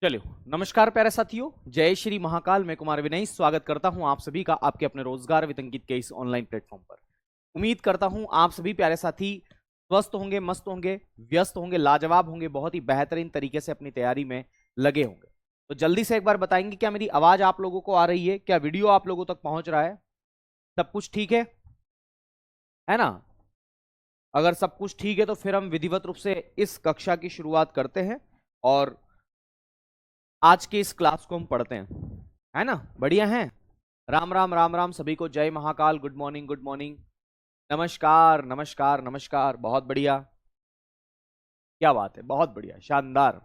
चलिए, नमस्कार प्यारे साथियों, जय श्री महाकाल। मैं कुमार विनय स्वागत करता हूं आप सभी का आपके अपने रोजगार विद अंकित के इस ऑनलाइन प्लेटफॉर्म पर। उम्मीद करता हूं आप सभी प्यारे साथी स्वस्थ होंगे, मस्त होंगे, व्यस्त होंगे, लाजवाब होंगे, बहुत ही बेहतरीन तरीके से अपनी तैयारी में लगे होंगे। तो जल्दी से एक बार बताएंगे, क्या मेरी आवाज आप लोगों को आ रही है? क्या वीडियो आप लोगों तक पहुंच रहा है? सब कुछ ठीक है ना? अगर सब कुछ ठीक है तो फिर हम विधिवत रूप से इस कक्षा की शुरुआत करते हैं और आज के इस क्लास को हम पढ़ते हैं, है ना? बढ़िया है। राम राम राम राम सभी को, जय Mahakal, good morning good morning, नमस्कार नमस्कार नमस्कार। बहुत बढ़िया, क्या बात है, बहुत बढ़िया, शानदार,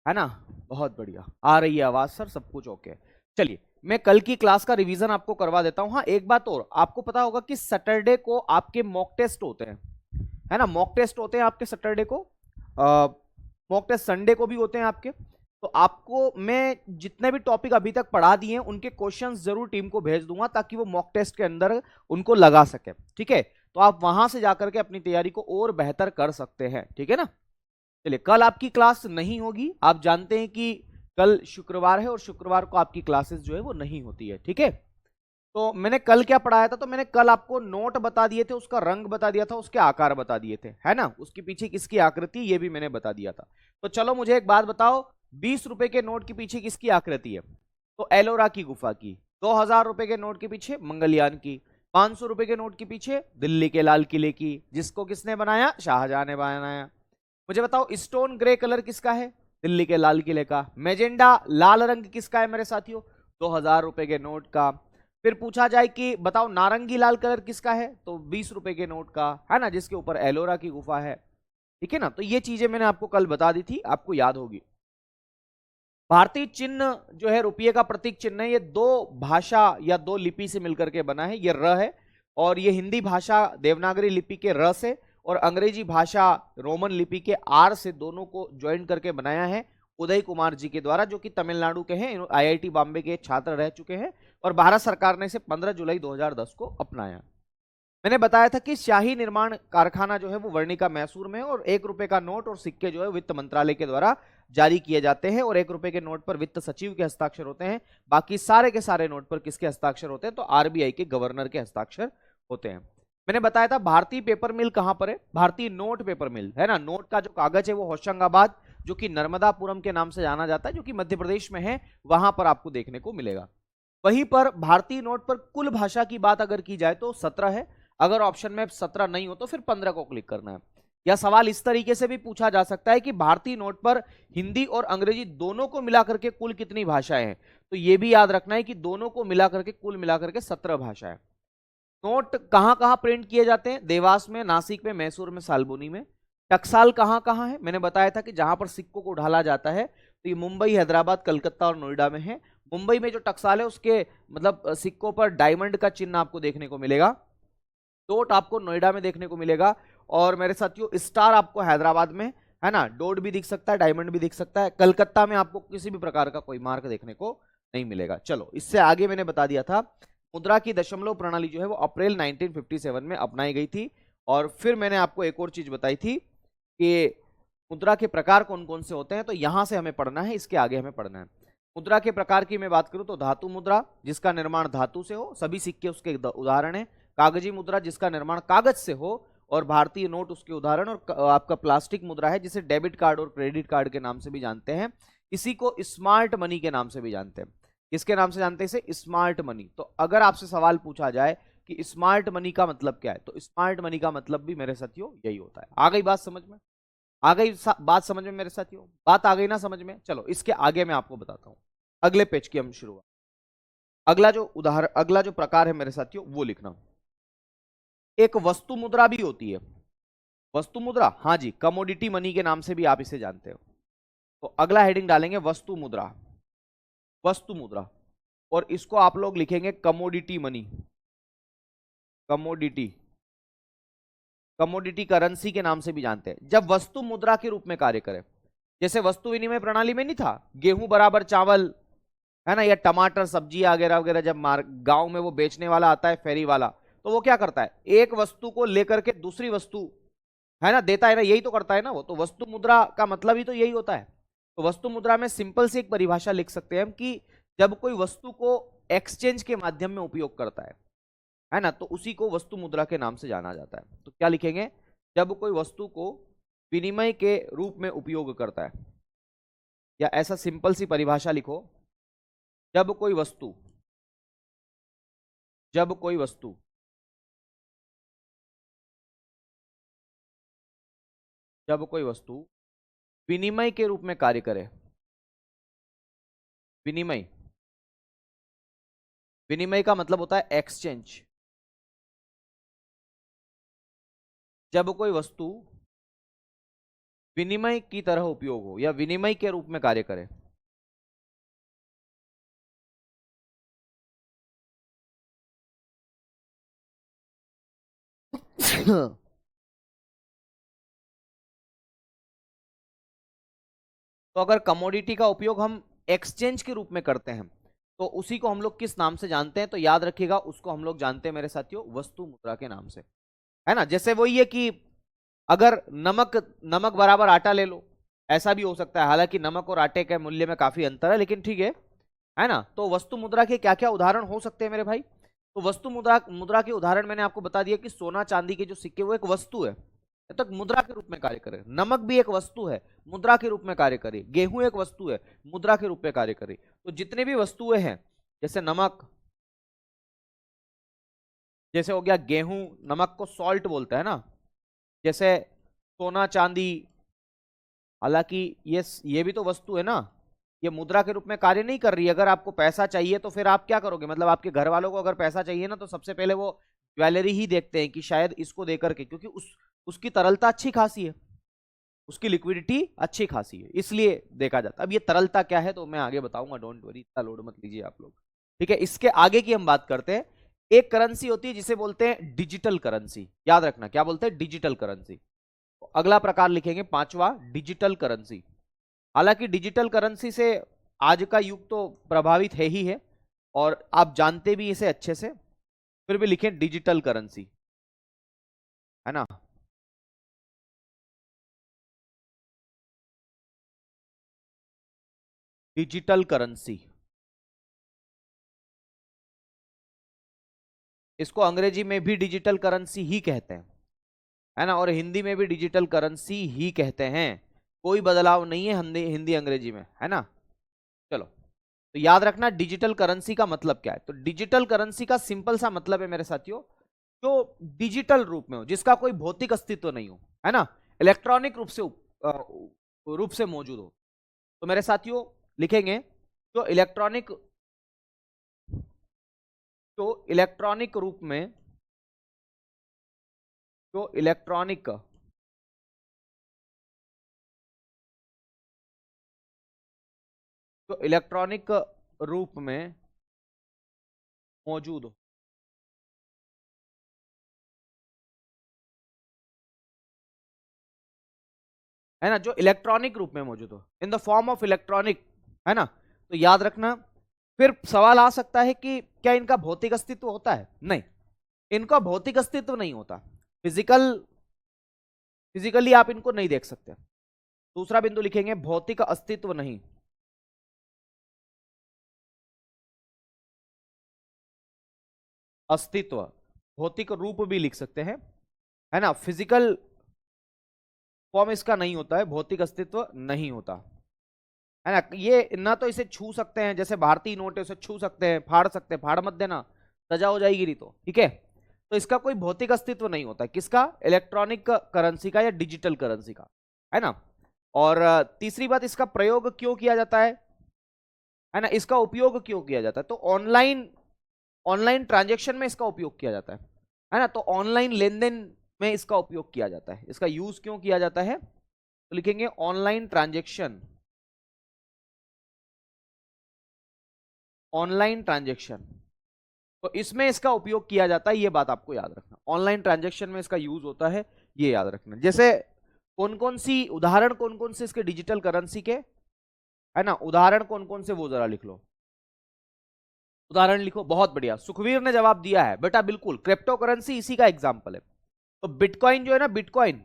है ना? बहुत बढ़िया, आ रही है आवाज सर, सब कुछ ओके। चलिए, मैं कल की क्लास का रिवीजन आपको करवा देता हूं। हाँ, एक बात और, आपको पता होगा कि सैटरडे को आपके मॉक टेस्ट होते हैं, है ना? मॉक टेस्ट होते हैं आपके सैटरडे को, मॉक टेस्ट संडे को भी होते हैं आपके। तो आपको मैं जितने भी टॉपिक अभी तक पढ़ा दिए हैं उनके क्वेश्चंस जरूर टीम को भेज दूंगा ताकि वो मॉक टेस्ट के अंदर उनको लगा सके, ठीक है? तो आप वहां से जाकर के अपनी तैयारी को और बेहतर कर सकते हैं, ठीक है ना? चलिए, कल आपकी क्लास नहीं होगी, आप जानते हैं कि कल शुक्रवार है और शुक्रवार को आपकी क्लासेस जो है वो नहीं होती है, ठीक है? तो मैंने कल क्या पढ़ाया था? तो मैंने कल आपको नोट बता दिए थे, उसका रंग बता दिया था, उसके आकार बता दिए थे, है ना? उसके पीछे किसकी आकृति, ये भी मैंने बता दिया था। तो चलो मुझे एक बात बताओ, 20 रुपए के नोट के पीछे किसकी आकृति है? तो एलोरा की गुफा की। 2000 रुपए के नोट के पीछे मंगलयान की। 500 रुपए के नोट के पीछे दिल्ली के लाल किले की, जिसको किसने बनाया? शाहजहां ने बनाया। मुझे बताओ, स्टोन ग्रे कलर किसका है? दिल्ली के लाल किले का। मेजेंडा लाल रंग किसका है मेरे साथियों? 2000 रुपए के नोट का। फिर पूछा जाए कि बताओ नारंगी लाल कलर किसका है? तो 20 रुपए के नोट का, है ना, जिसके ऊपर एलोरा की गुफा है, ठीक है ना? तो ये चीजें मैंने आपको कल बता दी थी, आपको याद होगी। भारतीय चिन्ह जो है, रुपये का प्रतीक चिन्ह है, ये दो भाषा या दो लिपि से मिलकर के बना है। ये र है, और ये हिंदी भाषा देवनागरी लिपि के र से और अंग्रेजी भाषा रोमन लिपि के आर से, दोनों को ज्वाइन करके बनाया है उदय कुमार जी के द्वारा, जो कि तमिलनाडु के हैं, आईआईटी बॉम्बे के छात्र रह चुके हैं और भारत सरकार ने इसे 15 जुलाई 2010 को अपनाया। मैंने बताया था कि शाही निर्माण कारखाना जो है वो वर्णिका मैसूर में है, और 1 रुपए का नोट और सिक्के जो है वित्त मंत्रालय के द्वारा जारी किए जाते हैं, और 1 रुपए के नोट पर वित्त सचिव के हस्ताक्षर होते हैं। बाकी सारे के सारे नोट पर किसके हस्ताक्षर होते हैं? तो आरबीआई के गवर्नर के हस्ताक्षर होते हैं। मैंने बताया था भारतीय पेपर मिल कहां पर है? भारतीय नोट पेपर मिल, है ना? नोट का जो कागज है वो होशंगाबाद, जो कि नर्मदापुरम के नाम से जाना जाता है, जो कि मध्य प्रदेश में है, वहां पर आपको देखने को मिलेगा। वहीं पर भारतीय नोट पर कुल भाषा की बात अगर की जाए तो 17 है। अगर ऑप्शन में 17 नहीं हो तो फिर 15 को क्लिक करना है। या सवाल इस तरीके से भी पूछा जा सकता है कि भारतीय नोट पर हिंदी और अंग्रेजी दोनों को मिलाकर के कुल कितनी भाषाएं हैं? तो यह भी याद रखना है कि दोनों को मिलाकर के कुल मिलाकर के 17 भाषाएं। नोट कहां कहां प्रिंट किए जाते हैं? देवास में, नासिक में, मैसूर में, सालबोनी में। टकसाल कहां कहां है? मैंने बताया था कि जहां पर सिक्कों को ढाला जाता है, तो ये मुंबई, हैदराबाद, कलकत्ता और नोएडा में है। मुंबई में जो टकसाल है उसके मतलब सिक्कों पर डायमंड का चिन्ह आपको देखने को मिलेगा। डोट आपको नोएडा में देखने को मिलेगा, और मेरे साथियों स्टार आपको हैदराबाद में, है ना? डोट भी दिख सकता है, डायमंड भी दिख सकता है। कलकत्ता में आपको किसी भी प्रकार का कोई मार्क देखने को नहीं मिलेगा। चलो, इससे आगे मैंने बता दिया था मुद्रा की दशमलव प्रणाली जो है वो अप्रैल 1957 में अपनाई गई थी। और फिर मैंने आपको एक और चीज बताई थी कि मुद्रा के प्रकार कौन कौन से होते हैं, तो यहां से हमें पढ़ना है, इसके आगे हमें पढ़ना है। मुद्रा के प्रकार की मैं बात करूं तो धातु मुद्रा, जिसका निर्माण धातु से हो, सभी सिक्के उसके उदाहरण है। कागजी मुद्रा, जिसका निर्माण कागज से हो, और भारतीय नोट उसके उदाहरण। और आपका प्लास्टिक मुद्रा है, जिसे डेबिट कार्ड और क्रेडिट कार्ड के नाम से भी जानते हैं। इसी को स्मार्ट मनी के नाम से भी जानते हैं। किसके नाम से जानते हैं इसे? Smart money. तो अगर आपसे सवाल पूछा जाए कि स्मार्ट मनी का मतलब क्या है, तो स्मार्ट मनी का मतलब भी मेरे साथियों यही होता है। आ गई बात समझ में? आ गई बात समझ में मेरे साथियों? बात आ गई ना समझ में? चलो, इसके आगे मैं आपको बताता हूं। अगले पेज की हम शुरुआत। अगला जो प्रकार है मेरे साथियों वो लिखना। एक वस्तु मुद्रा भी होती है। वस्तु मुद्रा, हाँ जी, कमोडिटी मनी के नाम से भी आप इसे जानते हो। तो अगला हेडिंग डालेंगे वस्तु मुद्रा। वस्तु मुद्रा, और इसको आप लोग लिखेंगे commodity money. Commodity, commodity currency के नाम से भी जानते हैं। जब वस्तु मुद्रा के रूप में कार्य करे, जैसे वस्तु विनिमय प्रणाली में नहीं था, गेहूं बराबर चावल, है ना, या टमाटर, सब्जी वगैरह वगैरह, जब गांव में वो बेचने वाला आता है, फेरी वाला, तो वो क्या करता है? एक वस्तु को लेकर के दूसरी वस्तु, है ना, देता है ना, यही तो करता है ना वो। तो वस्तु मुद्रा का मतलब ही तो यही होता है। तो वस्तु मुद्रा में सिंपल सी एक परिभाषा लिख सकते हैं हम कि जब कोई वस्तु को एक्सचेंज के माध्यम में उपयोग करता है ना, तो उसी को वस्तु मुद्रा के नाम से जाना जाता है। तो क्या लिखेंगे, जब कोई वस्तु को विनिमय के रूप में उपयोग करता है, या ऐसा सिंपल सी परिभाषा लिखो, जब कोई वस्तु जब कोई वस्तु जब कोई वस्तु विनिमय के रूप में कार्य करे, विनिमय विनिमय का मतलब होता है एक्सचेंज। जब कोई वस्तु विनिमय की तरह उपयोग हो या विनिमय के रूप में कार्य करे, तो अगर कमोडिटी का उपयोग हम एक्सचेंज के रूप में करते हैं तो उसी को हम लोग किस नाम से जानते हैं, तो याद रखिएगा उसको हम लोग जानते हैं मेरे साथियों वस्तु मुद्रा के नाम से, है ना। जैसे वही है कि अगर नमक बराबर आटा ले लो, ऐसा भी हो सकता है, हालांकि नमक और आटे के मूल्य में काफी अंतर है, लेकिन ठीक है ना। तो वस्तु मुद्रा के क्या क्या उदाहरण हो सकते हैं मेरे भाई, तो वस्तु मुद्रा के उदाहरण मैंने आपको बता दिया कि सोना चांदी के जो सिक्के वो एक वस्तु है, तक तो मुद्रा के रूप में कार्य करे। नमक भी एक वस्तु है, मुद्रा के रूप में कार्य करे। गेहूं एक वस्तु है, मुद्रा के रूप में कार्य करे। तो जितने भी वस्तुएं हैं, जैसे नमक, जैसे हो गया गेहूं, नमक को सॉल्ट बोलते हैं ना, जैसे सोना चांदी, हालांकि ये भी तो वस्तु है ना, ये मुद्रा के रूप में कार्य नहीं कर रही है। अगर आपको पैसा चाहिए तो फिर आप क्या करोगे, मतलब आपके घर वालों को अगर पैसा चाहिए ना, तो सबसे पहले वो ज्वेलरी ही देखते हैं कि शायद इसको देकर के, क्योंकि उसकी तरलता अच्छी खासी है, उसकी लिक्विडिटी अच्छी खासी है, इसलिए देखा जाता है। अब ये तरलता क्या है तो मैं आगे बताऊंगा, डोंट वरी, इतना लोड मत लीजिए आप लोग, ठीक है। इसके आगे की हम बात करते हैं। एक करेंसी होती है जिसे बोलते हैं डिजिटल करेंसी, याद रखना क्या बोलते हैं, डिजिटल करेंसी। अगला प्रकार लिखेंगे पांचवा, डिजिटल करेंसी। हालांकि डिजिटल करेंसी से आज का युग तो प्रभावित है ही है, और आप जानते भी इसे अच्छे से, फिर भी लिखें डिजिटल करेंसी, है ना। डिजिटल करेंसी, इसको अंग्रेजी में भी डिजिटल करेंसी ही कहते हैं, है ना, और हिंदी में भी डिजिटल करेंसी ही कहते हैं। कोई बदलाव नहीं है हिंदी अंग्रेजी में, है ना। चलो, तो याद रखना डिजिटल करेंसी का मतलब क्या है। तो डिजिटल करेंसी का सिंपल सा मतलब है मेरे साथियों, जो डिजिटल रूप में हो, जिसका कोई भौतिक अस्तित्व नहीं हो, है ना, इलेक्ट्रॉनिक रूप से मौजूद हो। तो मेरे साथियों लिखेंगे जो इलेक्ट्रॉनिक रूप में, जो इलेक्ट्रॉनिक रूप में मौजूद हो, है ना, जो इलेक्ट्रॉनिक रूप में मौजूद हो, in the form of electronic, है ना। तो याद रखना, फिर सवाल आ सकता है कि क्या इनका भौतिक अस्तित्व होता है, नहीं, इनका भौतिक अस्तित्व नहीं होता, फिजिकली आप इनको नहीं देख सकते। दूसरा बिंदु लिखेंगे भौतिक अस्तित्व नहीं, अस्तित्व, भौतिक रूप भी लिख सकते हैं, है ना, फिजिकल फॉर्म इसका नहीं होता है, भौतिक अस्तित्व नहीं होता, है ना। ये ना तो इसे छू सकते हैं, जैसे भारतीय नोट है उसे छू सकते हैं, फाड़ सकते हैं, फाड़ मत देना, सजा हो जाएगी नहीं तो, ठीक है। तो इसका कोई भौतिक अस्तित्व नहीं होता, किसका, इलेक्ट्रॉनिक करेंसी का या डिजिटल करेंसी का, है ना। और तीसरी बात, इसका प्रयोग क्यों किया जाता है ना, इसका उपयोग क्यों किया जाता है, तो ऑनलाइन ट्रांजेक्शन में इसका उपयोग किया जाता है ना, तो ऑनलाइन लेन देन में इसका उपयोग किया जाता है। इसका यूज क्यों किया जाता है, तो लिखेंगे ऑनलाइन ट्रांजेक्शन, ऑनलाइन ट्रांजेक्शन, तो इसमें इसका उपयोग किया जाता है, ये बात आपको याद रखना, ऑनलाइन ट्रांजेक्शन में इसका यूज होता है, ये याद रखना। जैसे कौन कौन से इसके डिजिटल करेंसी के, है ना, उदाहरण कौन कौन से, वो जरा लिख लो, उदाहरण लिखो। बहुत बढ़िया, सुखवीर ने जवाब दिया है बेटा, बिल्कुल, क्रिप्टो करेंसी इसी का एग्जाम्पल है। तो बिटकॉइन जो है ना, बिटकॉइन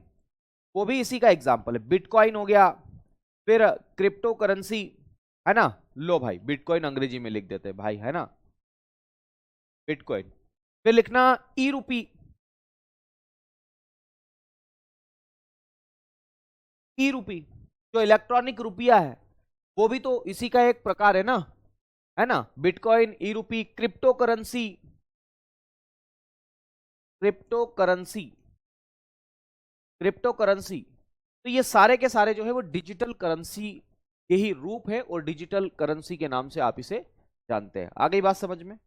वो भी इसी का एग्जाम्पल है। बिटकॉइन हो गया, फिर क्रिप्टो करेंसी, है ना, लो भाई बिटकॉइन अंग्रेजी में लिख देते हैं भाई, है ना, बिटकॉइन। फिर लिखना ई रूपी, ई रूपी जो इलेक्ट्रॉनिक रुपया है वो भी तो इसी का एक प्रकार है ना, बिटकॉइन, ई रूपी, crypto currency, crypto currency, crypto currency. तो ये सारे के सारे जो है वो डिजिटल करेंसी के ही रूप है और डिजिटल करेंसी के नाम से आप इसे जानते हैं। आ गई बात समझ में?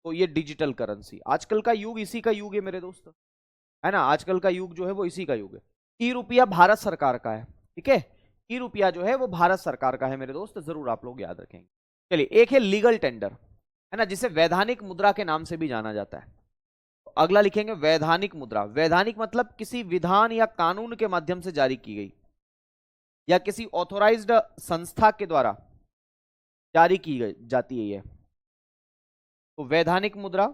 तो ये डिजिटल करेंसी, आजकल का युग इसी का युग है मेरे दोस्त, है ना, आजकल का युग जो है वो इसी का युग है। ई रुपया भारत सरकार का है, ठीक है, ई रुपया जो है वो भारत सरकार का है मेरे दोस्त, जरूर आप लोग याद रखेंगे। चलिए, एक है लीगल टेंडर, है ना, जिसे वैधानिक मुद्रा के नाम से भी जाना जाता है। तो अगला लिखेंगे वैधानिक मुद्रा। वैधानिक मतलब किसी विधान या कानून के माध्यम से जारी की गई या किसी ऑथोराइज्ड संस्था के द्वारा जारी की गई जाती है ये, तो वैधानिक मुद्रा।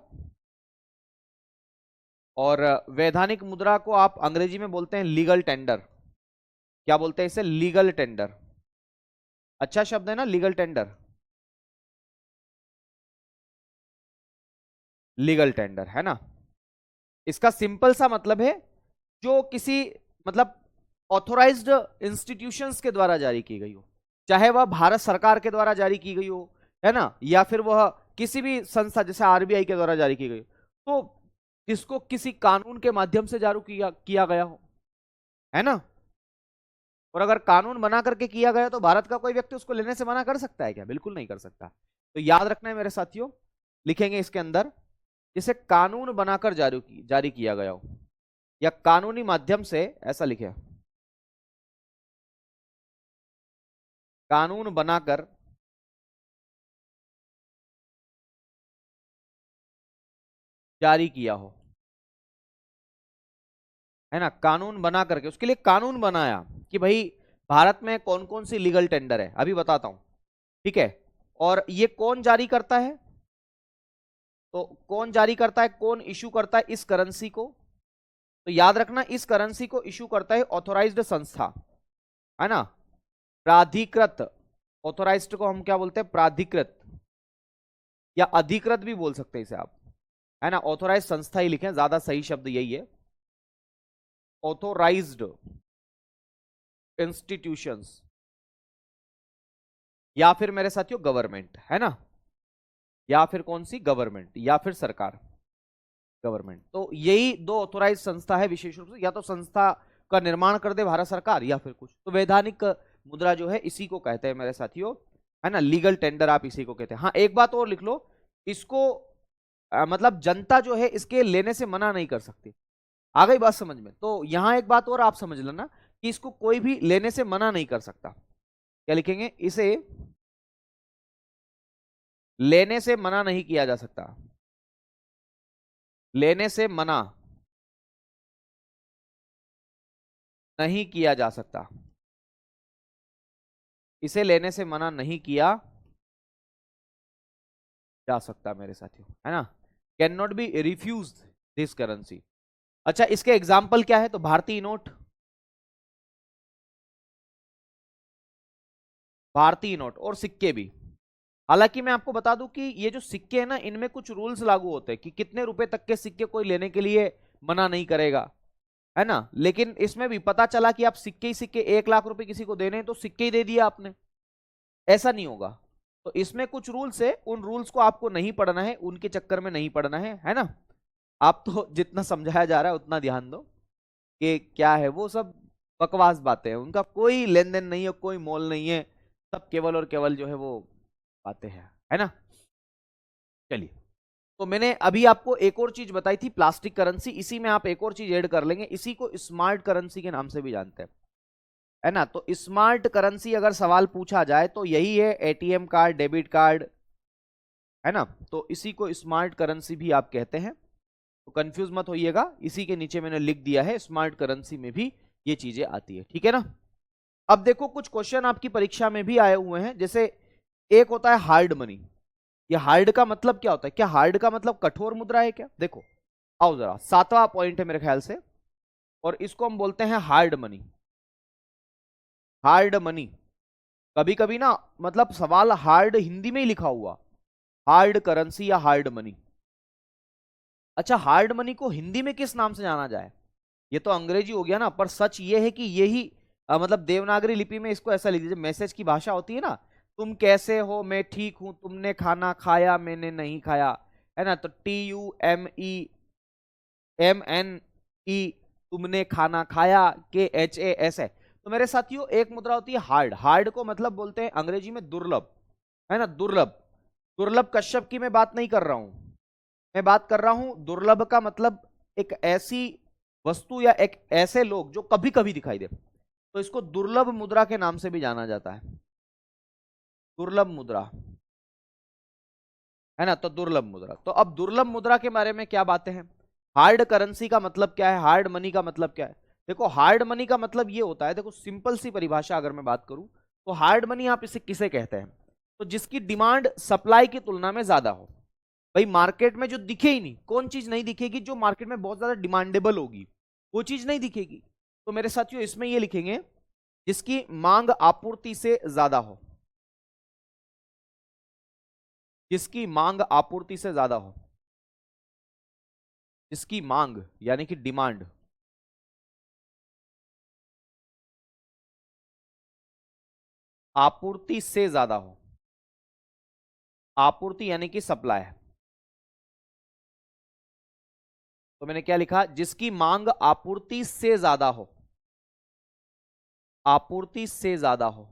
और वैधानिक मुद्रा को आप अंग्रेजी में बोलते हैं लीगल टेंडर। क्या बोलते हैं इसे? Legal tender. अच्छा शब्द है ना, लीगल टेंडर, लीगल टेंडर, है ना। इसका सिंपल सा मतलब है जो किसी मतलब ऑथोराइज्ड इंस्टीट्यूशंस के द्वारा जारी की गई हो, चाहे वह भारत सरकार के द्वारा जारी की गई हो, है ना, या फिर वह किसी भी संस्था जैसे आरबीआई के द्वारा जारी की गई हो, तो जिसको किसी कानून के माध्यम से जारी किया गया हो, है ना। और अगर कानून बना करके किया गया तो भारत का कोई व्यक्ति उसको लेने से मना कर सकता है क्या? बिल्कुल नहीं कर सकता। तो याद रखना है मेरे साथियों, लिखेंगे इसके अंदर जिसे कानून बनाकर जारी किया गया हो या कानूनी माध्यम से, ऐसा लिखे, कानून बनाकर जारी किया हो, है ना, कानून बना करके, उसके लिए कानून बनाया कि भाई भारत में कौन कौन सी लीगल टेंडर है, अभी बताता हूं, ठीक है। और ये कौन जारी करता है? तो कौन जारी करता है, कौन इशू करता है इस करेंसी को? तो याद रखना, इस करेंसी को इशू करता है ऑथोराइज्ड संस्था, है ना, प्राधिकृत। ऑथोराइज्ड को हम क्या बोलते हैं? प्राधिकृत, या अधिकृत भी बोल सकते हैं इसे आप, है ना। ऑथोराइज संस्था ही लिखें, ज्यादा सही शब्द यही है, ऑथोराइज्ड इंस्टीट्यूशंस, या फिर मेरे साथियों गवर्नमेंट, है ना, या फिर कौन सी? गवर्नमेंट, या फिर सरकार, गवर्नमेंट। तो यही दो ऑथोराइज संस्था है विशेष रूप से, या तो संस्था का निर्माण कर दे भारत सरकार या फिर कुछ। तो वैधानिक मुद्रा जो है इसी को कहते हैं मेरे साथियों, है ना, लीगल टेंडर आप इसी को कहते हैं। हाँ, एक बात और लिख लो, इसको मतलब जनता जो है इसके लेने से मना नहीं कर सकती। आ गई बात समझ में? तो यहां एक बात और आप समझ लेना कि इसको कोई भी लेने से मना नहीं कर सकता। क्या लिखेंगे? इसे लेने से मना नहीं किया जा सकता, लेने से मना नहीं किया जा सकता, इसे लेने से मना नहीं किया जा सकता मेरे साथियों, है ना। Can not be refuse this currency. अच्छा, इसके एग्जाम्पल क्या है? तो भारतीय नोट, भारतीय नोट और सिक्के भी। हालांकि मैं आपको बता दूं कि ये जो सिक्के हैं ना, इनमें कुछ रूल्स लागू होते हैं कि कितने रुपए तक के सिक्के कोई लेने के लिए मना नहीं करेगा, है ना। लेकिन इसमें भी पता चला कि आप सिक्के ही सिक्के 1 लाख रुपए किसी को देने हैं तो सिक्के ही दे दिया आपने, ऐसा नहीं होगा। तो इसमें कुछ रूल्स है, उन रूल्स को आपको नहीं पढ़ना है, उनके चक्कर में नहीं पढ़ना है ना। आप तो जितना समझाया जा रहा है उतना ध्यान दो कि क्या है, वो सब बकवास बातें हैं, उनका कोई लेन देन नहीं है, कोई मोल नहीं है, सब केवल और केवल जो है वो बातें हैं, है ना। चलिए, तो मैंने अभी आपको एक और चीज बताई थी, प्लास्टिक करेंसी, इसी में आप एक और चीज ऐड कर लेंगे, इसी को स्मार्ट करेंसी के नाम से भी जानते हैं, है ना। तो स्मार्ट करेंसी अगर सवाल पूछा जाए तो यही है, एटीएम कार्ड, डेबिट कार्ड, है ना। तो इसी को स्मार्ट करेंसी भी आप कहते हैं, तो कंफ्यूज मत होइएगा, इसी के नीचे मैंने लिख दिया है, स्मार्ट करेंसी में भी ये चीजें आती है, ठीक है ना। अब देखो, कुछ क्वेश्चन आपकी परीक्षा में भी आए हुए हैं, जैसे एक होता है हार्ड मनी। ये हार्ड का मतलब क्या होता है? क्या हार्ड का मतलब कठोर मुद्रा है क्या? देखो, आओ जरा, 7वां पॉइंट है मेरे ख्याल से, और इसको हम बोलते हैं हार्ड मनी, हार्ड मनी। कभी कभी ना मतलब सवाल हार्ड हिंदी में ही लिखा हुआ, हार्ड करेंसी या हार्ड मनी। अच्छा, हार्ड मनी को हिंदी में किस नाम से जाना जाए? ये तो अंग्रेजी हो गया ना, पर सच ये है कि यही मतलब देवनागरी लिपि में इसको ऐसा लिख दीजिए। मैसेज की भाषा होती है ना, तुम कैसे हो, मैं ठीक हूं, तुमने खाना खाया, मैंने नहीं खाया, है ना। तो TUMEMNE, तुमने खाना खाया, KHAS है। तो मेरे साथियों एक मुद्रा होती है हार्ड। हार्ड को मतलब बोलते हैं अंग्रेजी में दुर्लभ, है ना, दुर्लभ। दुर्लभ कश्यप की मैं बात नहीं कर रहा हूं, मैं बात कर रहा हूं दुर्लभ का मतलब एक ऐसी वस्तु या एक ऐसे लोग जो कभी कभी दिखाई दे, तो इसको दुर्लभ मुद्रा के नाम से भी जाना जाता है, दुर्लभ मुद्रा, है ना। तो दुर्लभ मुद्रा, तो अब दुर्लभ मुद्रा के बारे में क्या बातें हैं? हार्ड करेंसी का मतलब क्या है, हार्ड मनी का मतलब क्या है? देखो हार्ड मनी का मतलब ये होता है, देखो सिंपल सी परिभाषा अगर मैं बात करूं तो हार्ड मनी आप इसे किसे कहते हैं? तो जिसकी डिमांड सप्लाई की तुलना में ज्यादा हो। भाई मार्केट में जो दिखे ही नहीं, कौन चीज नहीं दिखेगी जो मार्केट में बहुत ज्यादा डिमांडेबल होगी, वो चीज नहीं दिखेगी। तो मेरे साथियों इसमें ये लिखेंगे जिसकी मांग आपूर्ति से ज्यादा हो, जिसकी मांग आपूर्ति से ज्यादा हो, जिसकी मांग यानी कि डिमांड आपूर्ति से ज्यादा हो, आपूर्ति यानी कि सप्लाई। तो मैंने क्या लिखा, जिसकी मांग आपूर्ति से ज्यादा हो, आपूर्ति से ज्यादा हो,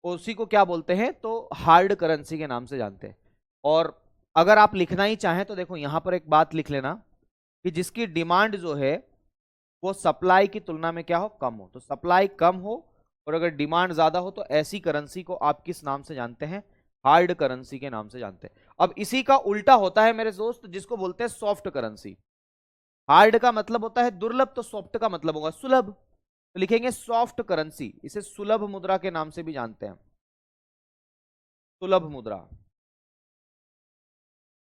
उसी को क्या बोलते हैं, तो हार्ड करेंसी के नाम से जानते हैं। और अगर आप लिखना ही चाहें तो देखो यहां पर एक बात लिख लेना कि जिसकी डिमांड जो है वो सप्लाई की तुलना में क्या हो, कम हो। तो सप्लाई कम हो और अगर डिमांड ज्यादा हो तो ऐसी करेंसी को आप किस नाम से जानते हैं? हार्ड करेंसी के नाम से जानते हैं। अब इसी का उल्टा होता है मेरे दोस्त, जिसको बोलते हैं सॉफ्ट करेंसी। हार्ड का मतलब होता है दुर्लभ, तो सॉफ्ट का मतलब होगा सुलभ, तो लिखेंगे सॉफ्ट करेंसी। इसे सुलभ मुद्रा के नाम से भी जानते हैं, सुलभ मुद्रा,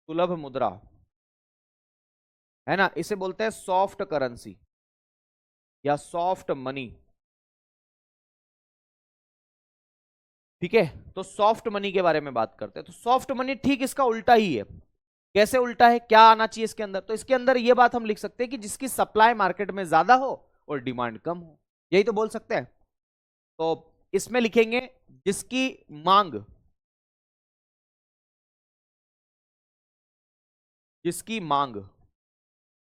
सुलभ मुद्रा, है ना। इसे बोलते हैं सॉफ्ट करेंसी या सॉफ्ट मनी, ठीक है। तो सॉफ्ट मनी के बारे में बात करते हैं। तो सॉफ्ट मनी ठीक इसका उल्टा ही है। कैसे उल्टा है, क्या आना चाहिए इसके अंदर? तो इसके अंदर यह बात हम लिख सकते हैं कि जिसकी सप्लाई मार्केट में ज्यादा हो और डिमांड कम हो, यही तो बोल सकते हैं। तो इसमें लिखेंगे जिसकी मांग, जिसकी मांग,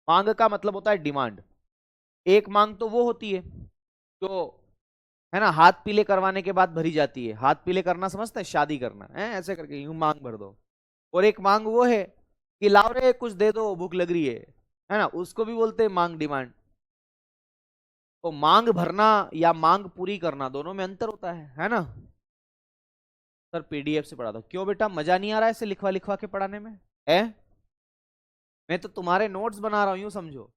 मांग का मतलब होता है डिमांड। एक मांग तो वो होती है जो, है ना, हाथ पीले करवाने के बाद भरी जाती है। हाथ पीले करना समझते हैं, शादी करना है, ऐसे करके यूं मांग भर दो। और एक मांग वो है कि लाओ रे कुछ दे दो, भूख लग रही है ना, उसको भी बोलते हैं मांग, डिमांड। तो मांग भरना या मांग पूरी करना, दोनों में अंतर होता है ना। सर PDF से पढ़ा दो। क्यों बेटा, मजा नहीं आ रहा है इसे लिखवा लिखवा के पढ़ाने में? है, मैं तो तुम्हारे नोट्स बना रहा हूं, यूं समझो।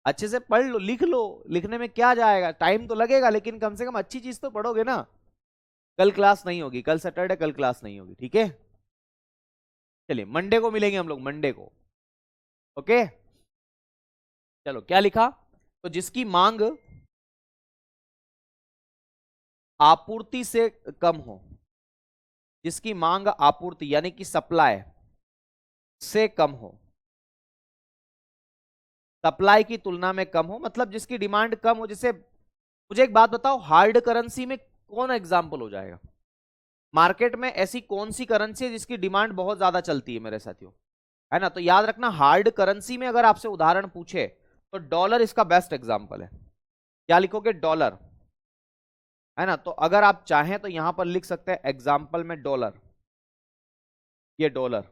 अच्छे से पढ़ लो, लिख लो, लिखने में क्या जाएगा, टाइम तो लगेगा लेकिन कम से कम अच्छी चीज तो पढ़ोगे ना। कल क्लास नहीं होगी, कल सैटरडे, कल क्लास नहीं होगी, ठीक है। चलिए मंडे को मिलेंगे हम लोग, मंडे को, ओके। चलो क्या लिखा, तो जिसकी मांग आपूर्ति से कम हो, जिसकी मांग आपूर्ति यानी कि सप्लाई से कम हो, सप्लाई की तुलना में कम हो, मतलब जिसकी डिमांड कम हो। जैसे मुझे एक बात बताओ, हार्ड करेंसी में कौन एग्जाम्पल हो जाएगा? मार्केट में ऐसी कौन सी करेंसी है जिसकी डिमांड बहुत ज्यादा चलती है मेरे साथियों? है ना। तो याद रखना हार्ड करेंसी में अगर आपसे उदाहरण पूछे तो डॉलर इसका बेस्ट एग्जाम्पल है। क्या लिखोगे? डॉलर, है ना। तो अगर आप चाहें तो यहां पर लिख सकते हैं एग्जाम्पल में डॉलर। ये डॉलर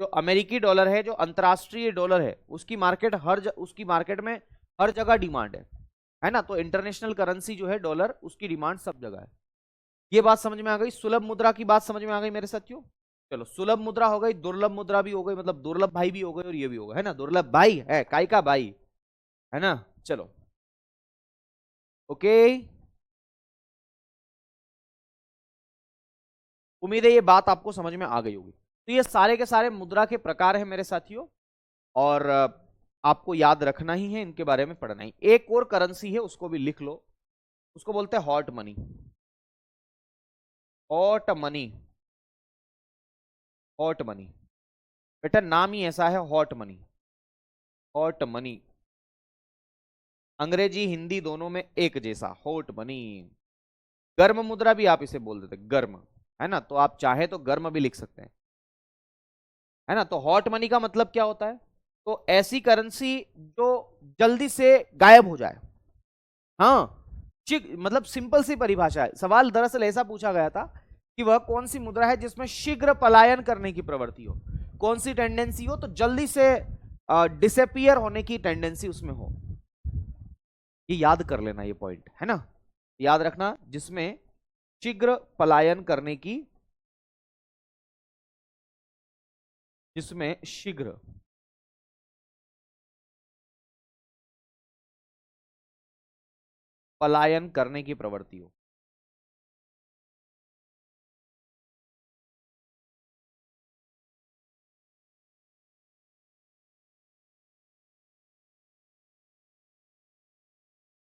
जो अमेरिकी डॉलर है, जो अंतरराष्ट्रीय डॉलर है, उसकी मार्केट उसकी मार्केट में हर जगह डिमांड है ना। तो इंटरनेशनल करेंसी जो है डॉलर, उसकी डिमांड सब जगह है। ये बात समझ में आ गई, सुलभ मुद्रा की बात समझ में आ गई मेरे साथियों। चलो सुलभ मुद्रा हो गई, दुर्लभ मुद्रा भी हो गई, मतलब दुर्लभ भाई भी हो गए और ये भी हो गए, है ना। दुर्लभ भाई है काय का भाई, है ना। चलो ओके, उम्मीद है ये बात आपको समझ में आ गई होगी। तो ये सारे के सारे मुद्रा के प्रकार हैं मेरे साथियों। और आपको याद रखना ही है, इनके बारे में पढ़ना ही। एक और करेंसी है, उसको भी लिख लो, उसको बोलते हैं hot money. Hot money, hot money, बेटा नाम ही ऐसा है, हॉट मनी। हॉट मनी, अंग्रेजी हिंदी दोनों में एक जैसा, हॉट मनी। गर्म मुद्रा भी आप इसे बोल देते, गर्म, है ना, तो आप चाहे तो गर्म भी लिख सकते हैं, है ना। तो हॉट मनी का मतलब क्या होता है? तो ऐसी करेंसी जो जल्दी से गायब हो जाए। हाँ, मतलब सिंपल सी परिभाषा है। सवाल दरअसल ऐसा पूछा गया था कि वह कौन सी मुद्रा है जिसमें शीघ्र पलायन करने की प्रवृत्ति हो, कौन सी टेंडेंसी हो, तो जल्दी से डिसअपियर होने की टेंडेंसी उसमें हो। ये याद कर लेना, ये पॉइंट है ना, याद रखना, जिसमें शीघ्र पलायन करने की, जिसमें शीघ्र पलायन करने की प्रवृत्ति हो।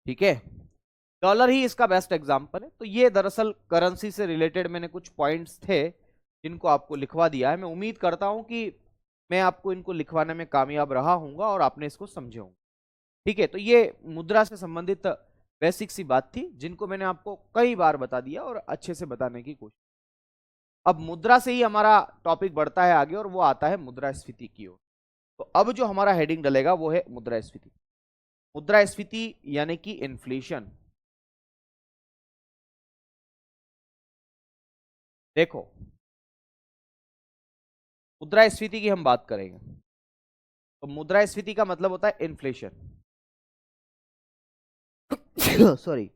ठीक है, डॉलर ही इसका बेस्ट एग्जांपल है। तो ये दरअसल करेंसी से रिलेटेड मैंने कुछ पॉइंट्स थे जिनको आपको लिखवा दिया है। मैं उम्मीद करता हूं कि मैं आपको इनको लिखवाने में कामयाब रहा हूंगा और आपने इसको समझे होंगे। ठीक है, तो ये मुद्रा से संबंधित बेसिक सी बात थी जिनको मैंने आपको कई बार बता दिया और अच्छे से बताने की कोशिश। अब मुद्रा से ही हमारा टॉपिक बढ़ता है आगे और वो आता है मुद्रास्फीति की ओर। तो अब जो हमारा हेडिंग डलेगा वो है मुद्रास्फीति। मुद्रास्फीति यानी कि इन्फ्लेशन। देखो, मुद्रास्फीति की हम बात करेंगे तो मुद्रास्फीति का मतलब होता है इन्फ्लेशन। सॉरी,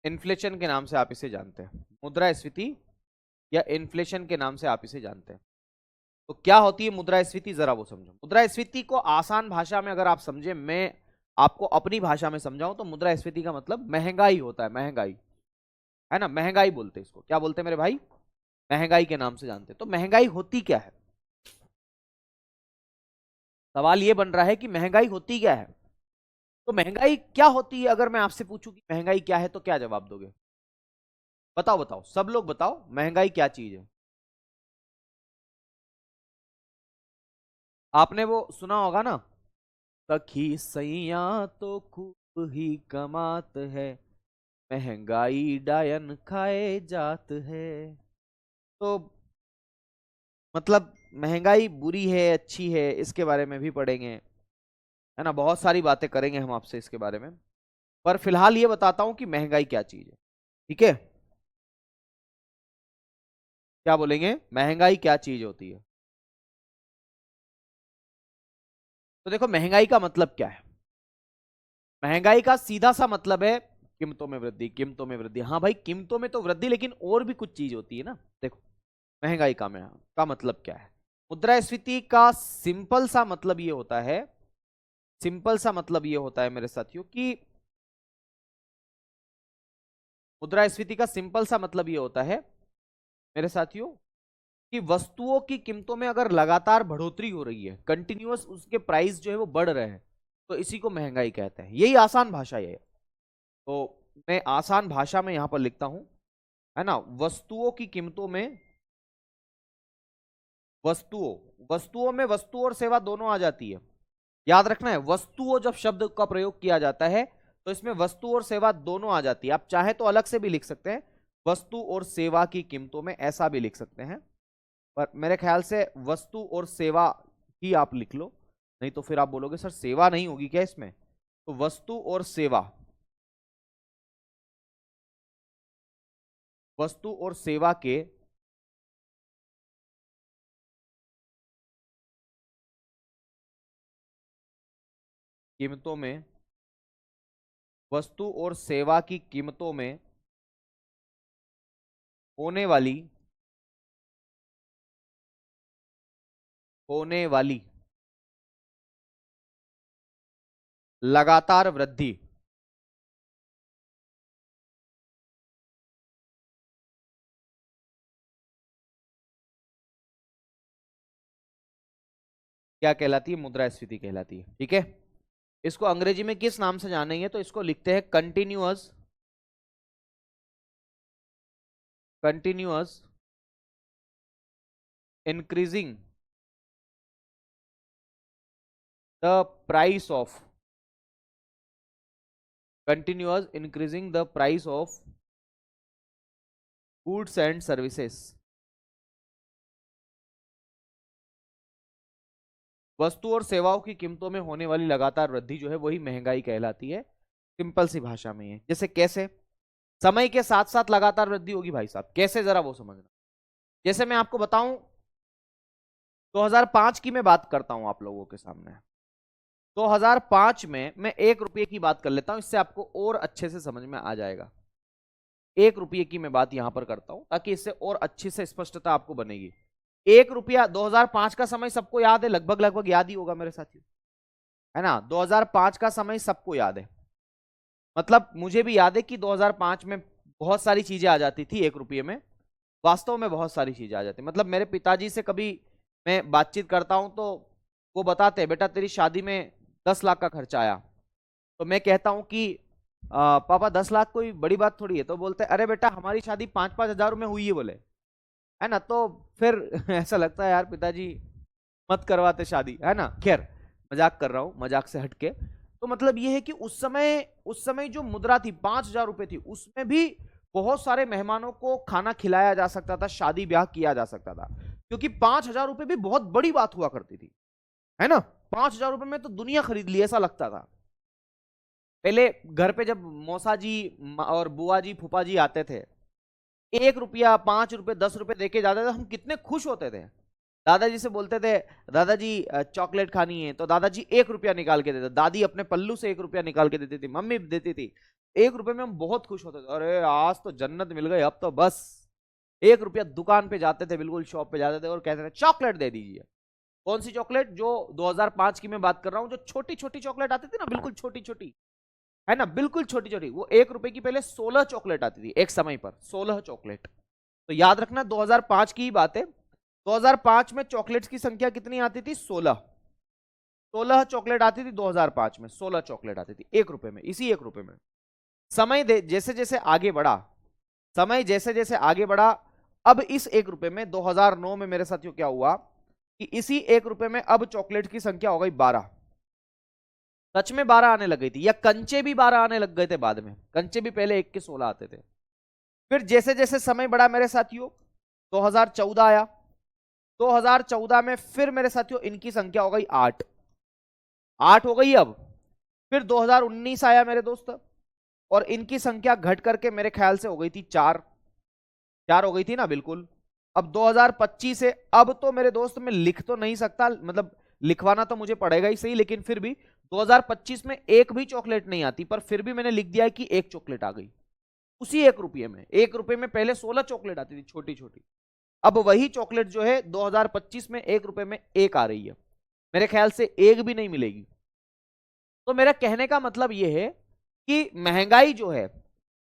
इन्फ्लेशन के नाम से आप इसे जानते हैं, मुद्रास्फीति या इन्फ्लेशन के नाम से आप इसे जानते हैं। तो क्या होती है मुद्रास्फीति, जरा वो समझो। मुद्रास्फीति को आसान भाषा में अगर आप समझे, मैं आपको अपनी भाषा में समझाऊं तो मुद्रास्फीति का मतलब महंगाई होता है, महंगाई, है ना, महंगाई बोलते हैं इसको। क्या बोलते हैं मेरे भाई? महंगाई के नाम से जानते हैं। तो महंगाई होती क्या है? सवाल ये बन रहा है कि महंगाई होती क्या है। तो महंगाई क्या होती है, अगर मैं आपसे पूछूं कि महंगाई क्या है तो क्या जवाब दोगे? बताओ बताओ, सब लोग बताओ, महंगाई क्या चीज है? आपने वो सुना होगा ना, सखी सैया तो खूब ही कमात है, महंगाई डायन खाए जात है। तो मतलब महंगाई बुरी है अच्छी है, इसके बारे में भी पढ़ेंगे, है ना, बहुत सारी बातें करेंगे हम आपसे इसके बारे में। पर फिलहाल ये बताता हूं कि महंगाई क्या चीज है। ठीक है, क्या बोलेंगे, महंगाई क्या चीज होती है? तो देखो, महंगाई का मतलब क्या है? महंगाई का सीधा सा मतलब है कीमतों में वृद्धि, कीमतों में वृद्धि। हाँ भाई, कीमतों में तो वृद्धि, लेकिन और भी कुछ चीज होती है ना। देखो, महंगाई का मतलब क्या है? मुद्रास्फीति का सिंपल सा मतलब ये होता है, सिंपल सा मतलब ये होता है मेरे साथियों कि मुद्रास्फीति का सिंपल सा मतलब ये होता है मेरे साथियों कि वस्तुओं की कीमतों में अगर लगातार बढ़ोतरी हो रही है, कंटिन्यूअस उसके प्राइस जो है वो बढ़ रहे हैं, तो इसी को महंगाई कहते हैं। यही आसान भाषा है। तो मैं आसान भाषा में यहां पर लिखता हूं, है ना, वस्तुओं की कीमतों में, वस्तुओं, वस्तुओं में वस्तु और सेवा दोनों आ जाती है। याद रखना है, वस्तुओं जब शब्द का प्रयोग किया जाता है तो इसमें वस्तु और सेवा दोनों आ जाती है। आप चाहे तो अलग से भी लिख सकते हैं, वस्तु और सेवा की कीमतों में, ऐसा भी लिख सकते हैं, पर मेरे ख्याल से वस्तु और सेवा ही आप लिख लो, नहीं तो फिर आप बोलोगे सर सेवा नहीं होगी क्या इसमें। तो वस्तु और सेवा, वस्तु और सेवा के कीमतों में, वस्तु और सेवा की कीमतों में होने वाली, होने वाली लगातार वृद्धि, क्या कहलाती है? मुद्रास्फीति कहलाती है। ठीक है, इसको अंग्रेजी में किस नाम से जानेंगे? तो इसको लिखते हैं continuous increasing the price of continuous increasing the price of goods and services। वस्तु और सेवाओं की कीमतों में होने वाली लगातार वृद्धि जो है वही महंगाई कहलाती है, सिंपल सी भाषा में। है जैसे कैसे समय के साथ साथ लगातार वृद्धि होगी भाई साहब, कैसे जरा वो समझना। जैसे मैं आपको बताऊं 2005 की मैं बात करता हूं आप लोगों के सामने। 2005 में मैं 1 रुपये की बात कर लेता हूं, इससे आपको और अच्छे से समझ में आ जाएगा। 1 रुपये की मैं बात यहां पर करता हूं ताकि इससे और अच्छी से स्पष्टता आपको बनेगी। 1 रुपया 2005 का समय सबको याद है, लगभग लगभग याद ही होगा मेरे साथियों, है ना। 2005 का समय सबको याद है, मतलब मुझे भी याद है कि 2005 में बहुत सारी चीजें आ जाती थी 1 रुपये में, वास्तव में बहुत सारी चीजें आ जाती। मतलब मेरे पिताजी से कभी मैं बातचीत करता हूं तो वो बताते हैं बेटा तेरी शादी में 10 लाख का खर्चा आया, तो मैं कहता हूं कि पापा 10 लाख कोई बड़ी बात थोड़ी है। तो बोलते अरे बेटा हमारी शादी 5-5 हजार में हुई है बोले, है ना। तो फिर ऐसा लगता है यार पिताजी मत करवाते शादी, है ना। खैर मजाक कर रहा हूं, मजाक से हटके। तो मतलब ये है कि उस समय जो मुद्रा थी 5,000 रुपए थी, उसमें भी बहुत सारे मेहमानों को खाना खिलाया जा सकता था, शादी ब्याह किया जा सकता था, क्योंकि 5,000 रुपए भी बहुत बड़ी बात हुआ करती थी, है ना। 5,000 रुपए में तो दुनिया खरीद ली ऐसा लगता था। पहले घर पे जब मौसा जी और बुआ जी फूफा जी आते थे, 1 रुपया 5 रुपए 10 रुपए देके जाते थे, हम कितने खुश होते थे। दादाजी से बोलते थे दादाजी चॉकलेट खानी है, तो दादाजी 1 रुपया निकाल के देते, दादी अपने पल्लू से 1 रुपया निकाल के देती थी, मम्मी देती थी। 1 रुपए में हम बहुत खुश होते थे, अरे आज तो जन्नत मिल गई, अब तो बस। 1 रुपया दुकान पे जाते थे, बिल्कुल शॉप पे जाते थे और कहते थे चॉकलेट दे दीजिए। कौन सी चॉकलेट? जो 2005 की मैं बात कर रहा हूँ, जो छोटी छोटी चॉकलेट आती थी ना, बिल्कुल छोटी छोटी, है ना, बिल्कुल छोटी छोटी। वो 1 रुपए की पहले 16 चॉकलेट आती थी एक समय पर, 16 चॉकलेट। तो याद रखना 2005 की ही बात है। 2005 में चॉकलेट्स की संख्या कितनी आती थी? 16। 16 चॉकलेट आती थी 2005 में, 16 चॉकलेट आती थी 1 रुपए में, इसी 1 रुपए में। समय जैसे जैसे आगे बढ़ा, समय जैसे जैसे आगे बढ़ा, अब इस 1 रुपए में 2009 में मेरे साथियों क्या हुआ कि इसी 1 रुपए में अब चॉकलेट की संख्या हो गई 12। सच में 12 आने लग गई थी, या कंचे भी 12 आने लग गए थे बाद में। कंचे भी पहले 1 के 16 आते थे। फिर जैसे जैसे समय बढ़ा मेरे साथियों, 2014 आया। 2014 में फिर मेरे साथियों इनकी संख्या हो गई 8, 8 हो गई अब। फिर 2019 आया मेरे दोस्त, और इनकी संख्या घट करके मेरे ख्याल से हो गई थी 4, 4 हो गई थी ना, बिल्कुल। अब 2025 से, अब तो मेरे दोस्त मैं लिख तो नहीं सकता, मतलब लिखवाना तो मुझे पड़ेगा ही सही, लेकिन फिर भी 2025 में एक भी चॉकलेट नहीं आती, पर फिर भी मैंने लिख दिया है कि 1 चॉकलेट आ गई उसी 1 रुपये में। 1 रुपये में पहले 16 चॉकलेट आती थी छोटी छोटी, अब वही चॉकलेट जो है 2025 में 1 रुपये में 1 आ रही है। मेरे ख्याल से 1 भी नहीं मिलेगी। तो मेरा कहने का मतलब यह है कि महंगाई जो है,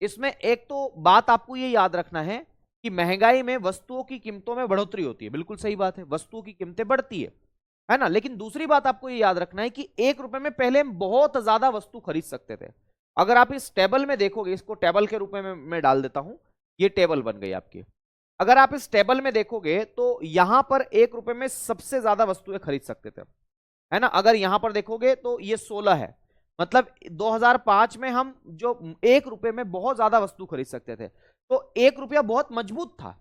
इसमें एक तो बात आपको ये याद रखना है कि महंगाई में वस्तुओं की कीमतों में बढ़ोतरी होती है, बिल्कुल सही बात है, वस्तुओं की कीमतें बढ़ती है ना। लेकिन दूसरी बात आपको ये याद रखना है कि 1 रुपए में पहले हम बहुत ज्यादा वस्तु खरीद सकते थे। अगर आप इस टेबल में देखोगे, इसको टेबल के रूप में मैं डाल देता हूं, ये टेबल बन गई आपकी। अगर आप इस टेबल में देखोगे तो यहां पर 1 रुपए में सबसे ज्यादा वस्तुएं खरीद सकते थे, है ना। अगर यहां पर देखोगे तो ये 16 है, मतलब 2005 में हम जो 1 रुपए में बहुत ज्यादा वस्तु खरीद सकते थे। तो 1 रुपया बहुत मजबूत था,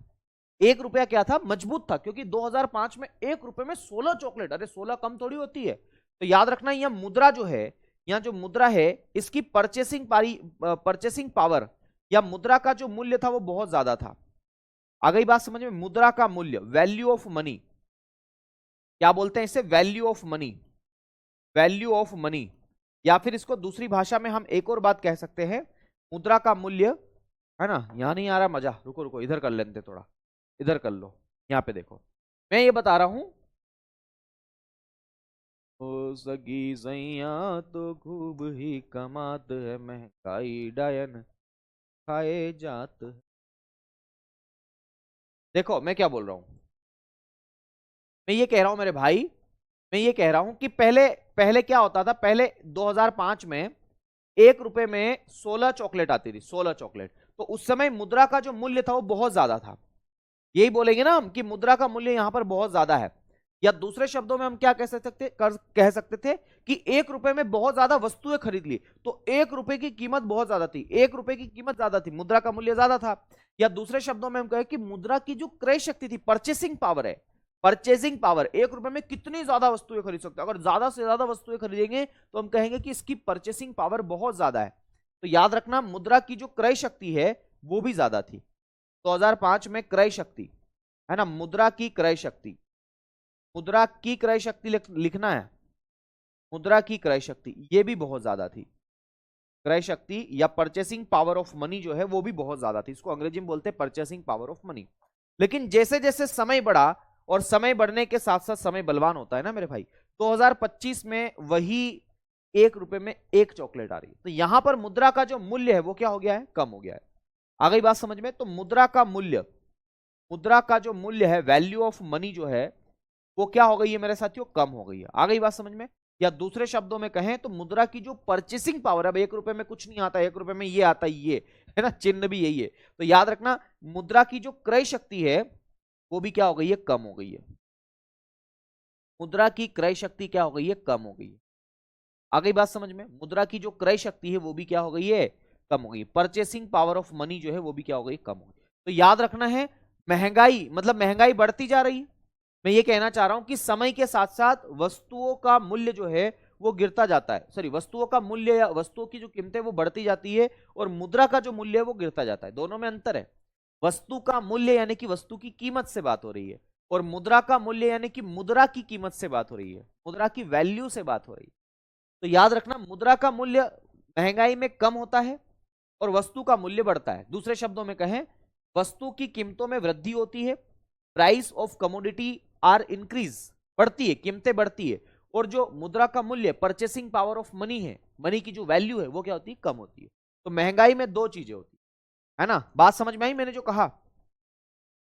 1 रुपया क्या था? मजबूत था, क्योंकि 2005 में 1 रुपए में 16 चॉकलेट, अरे 16 कम थोड़ी होती है। तो याद रखना यह मुद्रा जो है, यहां जो मुद्रा है, इसकी परचेसिंग पावर या मुद्रा का जो मूल्य था वो बहुत ज्यादा था। आ गई बात समझ में? मुद्रा का मूल्य, वैल्यू ऑफ मनी, क्या बोलते हैं इसे? Value of money, value of money. या फिर इसको दूसरी भाषा में हम एक और बात कह सकते हैं, मुद्रा का मूल्य, है ना। यहां नहीं आ रहा मजा, रुको रुको, इधर कर लेते थोड़ा, इधर कर लो। यहां पे देखो, मैं ये बता रहा हूं, ओ सगी सैया तो खूब ही कमात है, महंगाई डायन खाए जात है। देखो मैं क्या बोल रहा हूं, मैं ये कह रहा हूं मेरे भाई, मैं ये कह रहा हूं कि पहले पहले क्या होता था, पहले 2005 में 1 रुपए में 16 चॉकलेट आती थी, 16 चॉकलेट। तो उस समय मुद्रा का जो मूल्य था वो बहुत ज्यादा था। यही बोलेंगे ना हम कि मुद्रा का मूल्य यहां पर बहुत ज्यादा है। या दूसरे शब्दों में हम क्या कह सकते थे कि 1 रुपए में बहुत ज्यादा वस्तुएं खरीद ली, तो 1 रुपए की कीमत बहुत ज्यादा थी, 1 रुपए की कीमत ज्यादा थी, मुद्रा का मूल्य ज्यादा था। या दूसरे शब्दों में हम कहें कि मुद्रा की जो क्रय शक्ति थी, परचेसिंग पावर है, परचेसिंग पावर, 1 रुपए में कितनी ज्यादा वस्तुएं खरीद सकते हैं, अगर ज्यादा से ज्यादा वस्तुएं खरीदेंगे तो हम कहेंगे कि इसकी परचेसिंग पावर बहुत ज्यादा है। तो याद रखना, मुद्रा की जो क्रय शक्ति है वो भी ज्यादा थी। 2005 में क्रय शक्ति है ना, मुद्रा की क्रय शक्ति, मुद्रा की क्रय शक्ति लिखना है, मुद्रा की क्रय शक्ति ये भी बहुत ज्यादा थी। क्रय शक्ति या परचेसिंग पावर ऑफ मनी जो है वो भी बहुत ज्यादा थी, इसको अंग्रेजी में बोलते हैं परचेसिंग पावर ऑफ मनी। लेकिन जैसे जैसे समय बढ़ा, और समय बढ़ने के साथ साथ समय बलवान होता है ना मेरे भाई, 2025 में वही 1 रुपए में 1 चॉकलेट आ रही है। तो यहां पर मुद्रा का जो मूल्य है वो क्या हो गया है, कम हो गया है। आ गई बात समझ में? तो मुद्रा का मूल्य, मुद्रा का जो मूल्य है, वैल्यू ऑफ मनी जो है वो क्या हो गई है मेरे साथियों, कम हो गई है। आ गई बात समझ में? या दूसरे शब्दों में कहें तो मुद्रा की जो परचेसिंग पावर है, अब 1 रुपए में कुछ नहीं आता, 1 रुपए में ये आता है, ये है ना, चिन्ह भी यही है। तो याद रखना, मुद्रा की जो क्रय शक्ति है वो भी क्या हो गई है, कम हो गई है। मुद्रा की क्रय शक्ति क्या हो गई है, कम हो गई है। आ गई बात समझ में? मुद्रा की जो क्रय शक्ति है वो भी क्या हो गई है, कम हो गई। परचेसिंग पावर ऑफ मनी जो है वो भी क्या हो गई, कम हो गई। तो याद रखना है, महंगाई मतलब महंगाई बढ़ती जा रही है। मैं ये कहना चाह रहा हूं कि समय के साथ साथ वस्तुओं का मूल्य जो है वो गिरता जाता है, सॉरी, वस्तुओं का मूल्य या वस्तुओं की जो कीमतें वो बढ़ती जाती है, और मुद्रा का जो मूल्य है वो गिरता जाता है। दोनों में अंतर है। वस्तु का मूल्य यानी कि वस्तु की कीमत से बात हो रही है, और मुद्रा का मूल्य यानी कि मुद्रा की कीमत से बात हो रही है, मुद्रा की वैल्यू से बात हो रही है। तो याद रखना, मुद्रा का मूल्य महंगाई में कम होता है और वस्तु का मूल्य बढ़ता है। दूसरे शब्दों में कहें, वस्तु की कीमतों में वृद्धि होती है, price of commodity are increase, बढ़ती है, कीमतें बढ़ती है, और जो मुद्रा का मूल्य, परचेसिंग पावर ऑफ मनी है, मनी की जो वैल्यू है वो क्या होती है, कम होती है। तो महंगाई में दो चीजें होती है ना। बात समझ में आई मैंने जो कहा?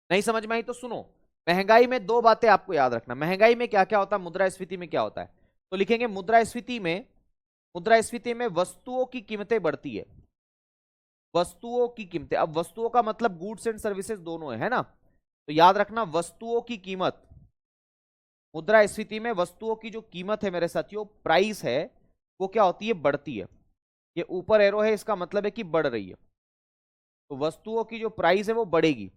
नहीं समझ में आई तो सुनो, महंगाई में दो बातें आपको याद रखना। महंगाई में क्या क्या होता है, मुद्रास्फीति में क्या होता है। तो लिखेंगे मुद्रास्फीति में, मुद्रास्फीति में वस्तुओं की कीमतें बढ़ती है, वस्तुओं की कीमतें। अब वस्तुओं का मतलब गुड्स एंड सर्विसेज दोनों है ना। तो याद रखना, वस्तुओं की कीमत, मुद्रास्फीति में वस्तुओं की जो कीमत है मेरे साथियों, प्राइस है, वो क्या होती है, बढ़ती है। ये ऊपर एरो है, इसका मतलब है कि बढ़ रही है। तो वस्तुओं की जो प्राइस है वो बढ़ेगी।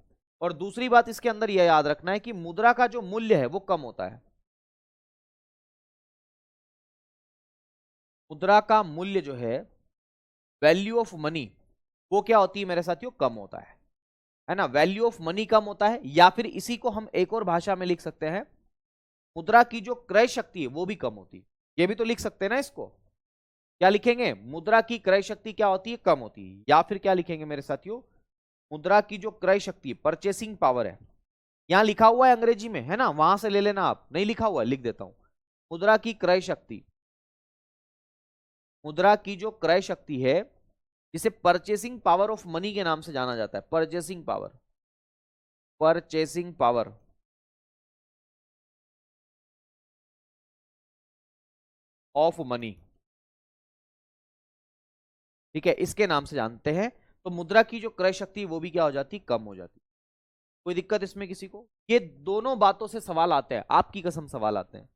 और दूसरी बात इसके अंदर यह याद रखना है कि मुद्रा का जो मूल्य है वो कम होता है। मुद्रा का मूल्य जो है, वैल्यू ऑफ मनी, वो क्या होती है मेरे साथियों, कम होता है ना। वैल्यू ऑफ मनी कम होता है, या फिर इसी को हम एक और भाषा में लिख सकते हैं, मुद्रा की जो क्रय शक्ति है वो भी कम होती है। ये भी तो लिख सकते हैं ना इसको। क्या लिखेंगे, मुद्रा की क्रय शक्ति क्या होती है, कम होती है। या फिर क्या लिखेंगे मेरे साथियों, मुद्रा की जो क्रय शक्ति है, परचेसिंग पावर है, यहां लिखा हुआ है अंग्रेजी में है ना, वहां से ले लेना, आप नहीं लिखा हुआ है, लिख देता हूं। मुद्रा की क्रय शक्ति, मुद्रा की जो क्रय शक्ति है, जिसे परचेसिंग पावर ऑफ मनी के नाम से जाना जाता है, purchasing power, purchasing power of money, ठीक है, इसके नाम से जानते हैं। तो मुद्रा की जो क्रय शक्ति है वो भी क्या हो जाती, कम हो जाती। कोई दिक्कत इसमें किसी को? ये दोनों बातों से सवाल आते हैं, आपकी कसम सवाल आते हैं,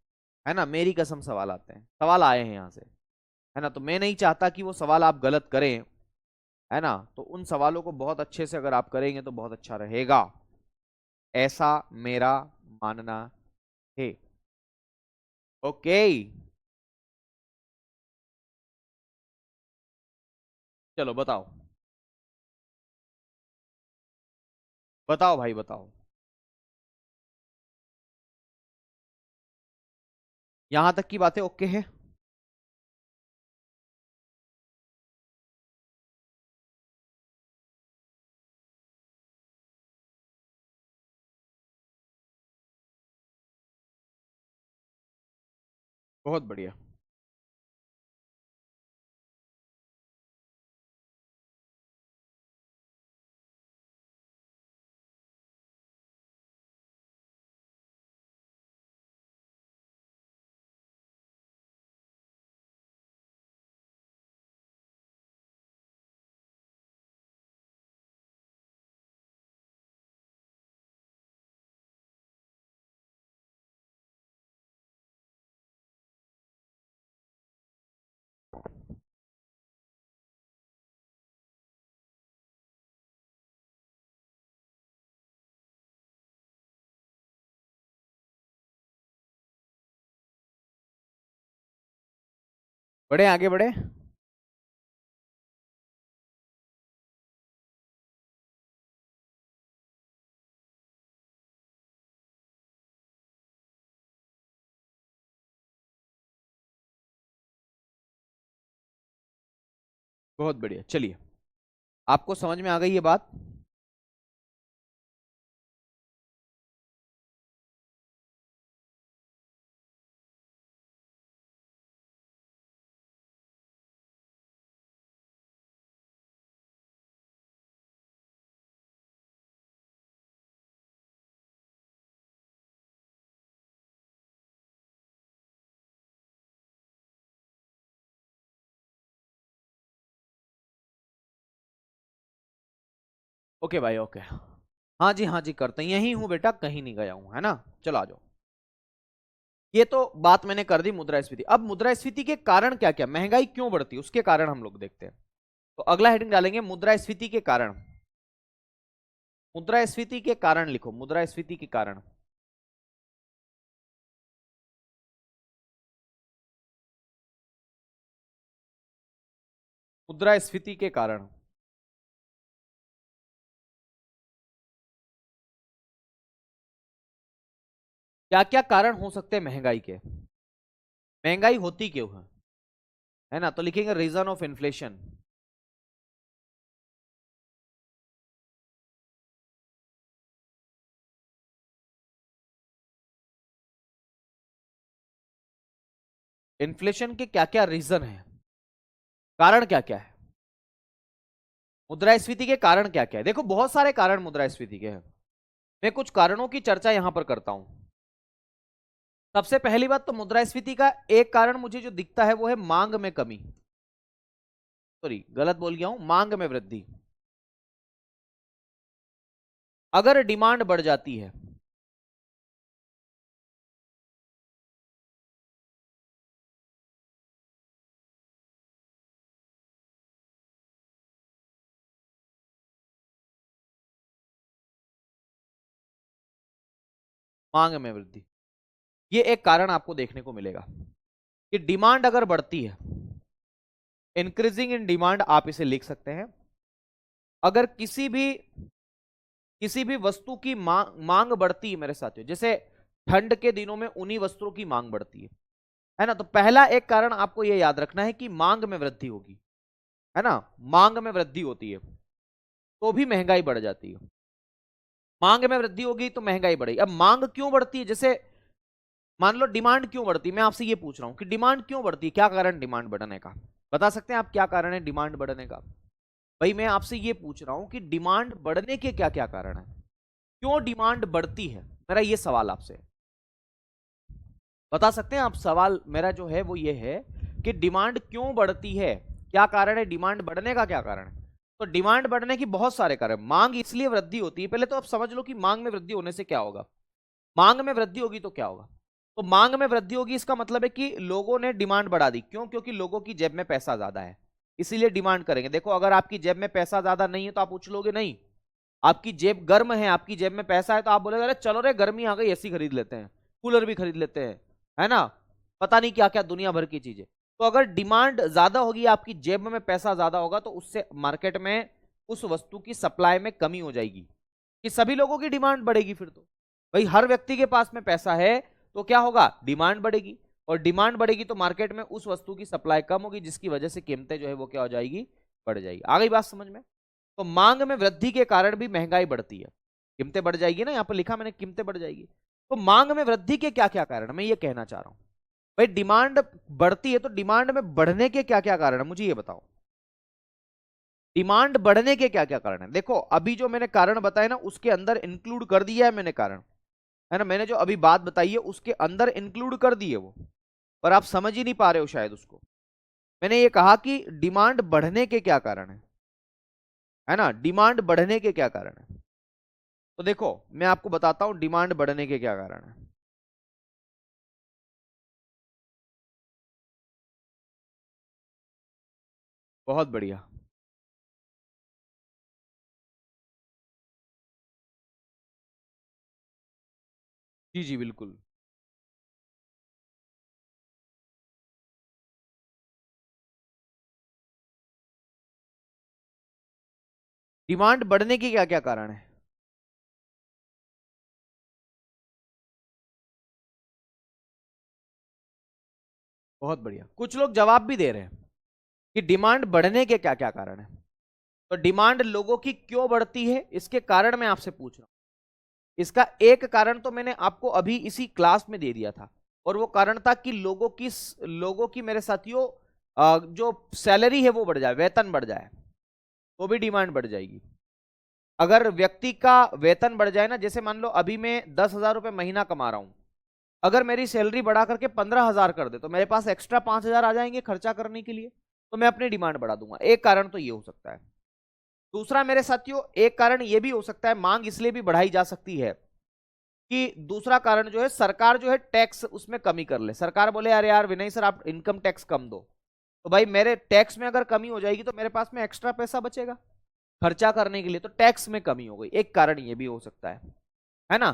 है ना, मेरी कसम सवाल आते हैं, सवाल आए हैं यहां से, है ना। तो मैं नहीं चाहता कि वो सवाल आप गलत करें, है ना। तो उन सवालों को बहुत अच्छे से अगर आप करेंगे तो बहुत अच्छा रहेगा, ऐसा मेरा मानना है। ओके, चलो बताओ, बताओ भाई बताओ। यहां तक की बातें ओके है? बहुत बढ़िया। बढ़े आगे बढ़े। बहुत बढ़िया, चलिए आपको समझ में आ गई ये बात। ओके भाई ओके। हाँ जी करते हैं, यही हूँ बेटा, कहीं नहीं गया हूँ, है ना। चलो आ जाओ। ये तो बात मैंने कर दी मुद्रास्फीति। अब मुद्रास्फीति के कारण क्या क्या, महंगाई क्यों बढ़ती है उसके कारण हम लोग देखते हैं। तो अगला हेडिंग डालेंगे मुद्रास्फीति के कारण। मुद्रास्फीति के कारण लिखो, मुद्रास्फीति के कारण। मुद्रास्फीति के कारण क्या क्या कारण हो सकते हैं महंगाई के। महंगाई होती क्यों है ना। तो लिखेंगे रीजन ऑफ इन्फ्लेशन। इन्फ्लेशन के क्या क्या रीजन है, कारण क्या क्या है। मुद्रास्फीति के कारण क्या क्या है, देखो बहुत सारे कारण मुद्रास्फीति के हैं। मैं कुछ कारणों की चर्चा यहां पर करता हूं। सबसे पहली बात तो मुद्रास्फीति का एक कारण मुझे जो दिखता है वो है मांग में कमी। सॉरी गलत बोल गया हूं, मांग में वृद्धि। अगर डिमांड बढ़ जाती है, मांग में वृद्धि, ये एक कारण आपको देखने को मिलेगा कि डिमांड अगर बढ़ती है, इंक्रीजिंग इन डिमांड आप इसे लिख सकते हैं। अगर किसी भी वस्तु की मांग बढ़ती है मेरे साथियों, जैसे ठंड के दिनों में उन्हीं वस्त्रों की मांग बढ़ती है ना। तो पहला एक कारण आपको यह याद रखना है कि मांग में वृद्धि होगी, है ना। मांग में वृद्धि होती है तो भी महंगाई बढ़ जाती है। मांग में वृद्धि होगी तो महंगाई बढ़ेगी। अब मांग क्यों बढ़ती है, जैसे मान लो डिमांड क्यों बढ़ती है, मैं आपसे ये पूछ रहा हूं कि डिमांड क्यों बढ़ती है, क्या कारण डिमांड बढ़ने का, बता सकते हैं आप क्या कारण है डिमांड बढ़ने का। भाई मैं आपसे ये पूछ रहा हूं कि डिमांड बढ़ने के क्या क्या कारण है, क्यों डिमांड बढ़ती है, मेरा ये सवाल आपसे। बता सकते हैं आप, सवाल मेरा जो है वो ये है कि डिमांड क्यों बढ़ती है, क्या कारण है डिमांड बढ़ने का, क्या कारण है। तो डिमांड बढ़ने की बहुत सारे कारण, मांग इसलिए वृद्धि होती है, पहले तो आप समझ लो कि मांग में वृद्धि होने से क्या होगा। मांग में वृद्धि होगी तो क्या होगा, तो मांग में वृद्धि होगी इसका मतलब है कि लोगों ने डिमांड बढ़ा दी, क्यों, क्योंकि लोगों की जेब में पैसा ज्यादा है इसीलिए डिमांड करेंगे। देखो अगर आपकी जेब में पैसा ज्यादा नहीं है तो आप पूछ लोगे नहीं, आपकी जेब गर्म है, आपकी जेब में पैसा है तो आप बोलेगे अरे चलो रे गर्मी आ गई एसी खरीद लेते हैं, कूलर भी खरीद लेते हैं, है ना, पता नहीं क्या क्या दुनिया भर की चीजें। तो अगर डिमांड ज्यादा होगी, आपकी जेब में पैसा ज्यादा होगा, तो उससे मार्केट में उस वस्तु की सप्लाई में कमी हो जाएगी, कि सभी लोगों की डिमांड बढ़ेगी। फिर तो भाई हर व्यक्ति के पास में पैसा है तो क्या होगा, डिमांड बढ़ेगी, और डिमांड बढ़ेगी तो मार्केट में उस वस्तु की सप्लाई कम होगी, जिसकी वजह से कीमतें जो है वो क्या हो जाएगी, बढ़ जाएगी। आ गई बात समझ में। तो मांग में वृद्धि के कारण भी महंगाई बढ़ती है, कीमतें बढ़ जाएगी ना, यहां पर लिखा मैंने कीमतें बढ़ जाएगी। तो मांग में वृद्धि के क्या क्या कारण, मैं ये कहना चाह रहा हूं। भाई डिमांड बढ़ती है तो डिमांड में बढ़ने के क्या क्या कारण है, मुझे ये बताओ। डिमांड बढ़ने के क्या क्या कारण है, देखो अभी जो मैंने कारण बताए ना उसके अंदर इंक्लूड कर दिया है मैंने कारण, है ना। मैंने जो अभी बात बताई है उसके अंदर इंक्लूड कर दी है वो, पर आप समझ ही नहीं पा रहे हो शायद उसको। मैंने ये कहा कि डिमांड बढ़ने के क्या कारण है ना, डिमांड बढ़ने के क्या कारण है। तो देखो मैं आपको बताता हूं डिमांड बढ़ने के क्या कारण है। बहुत बढ़िया। जी जी बिल्कुल। डिमांड बढ़ने के क्या क्या कारण है? बहुत बढ़िया, कुछ लोग जवाब भी दे रहे हैं कि डिमांड बढ़ने के क्या क्या कारण है। तो डिमांड लोगों की क्यों बढ़ती है, इसके कारण मैं आपसे पूछ रहा हूं। इसका एक कारण तो मैंने आपको अभी इसी क्लास में दे दिया था, और वो कारण था कि लोगों की मेरे साथियों जो सैलरी है वो बढ़ जाए, वेतन बढ़ जाए, तो भी डिमांड बढ़ जाएगी। अगर व्यक्ति का वेतन बढ़ जाए ना, जैसे मान लो अभी मैं 10,000 रुपए महीना कमा रहा हूं, अगर मेरी सैलरी बढ़ा करके 15,000 कर दे तो मेरे पास एक्स्ट्रा 5,000 आ जाएंगे खर्चा करने के लिए, तो मैं अपनी डिमांड बढ़ा दूंगा। एक कारण तो ये हो सकता है। दूसरा मेरे साथियों, एक कारण ये भी हो सकता है, मांग इसलिए भी बढ़ाई जा सकती है कि दूसरा कारण जो है, सरकार जो है टैक्स उसमें कमी कर ले। सरकार बोले यार यार विनय सर आप इनकम टैक्स कम दो, तो भाई मेरे टैक्स में अगर कमी हो जाएगी तो मेरे पास में एक्स्ट्रा पैसा बचेगा खर्चा करने के लिए, तो टैक्स में कमी हो गई। एक कारण ये भी हो सकता है ना।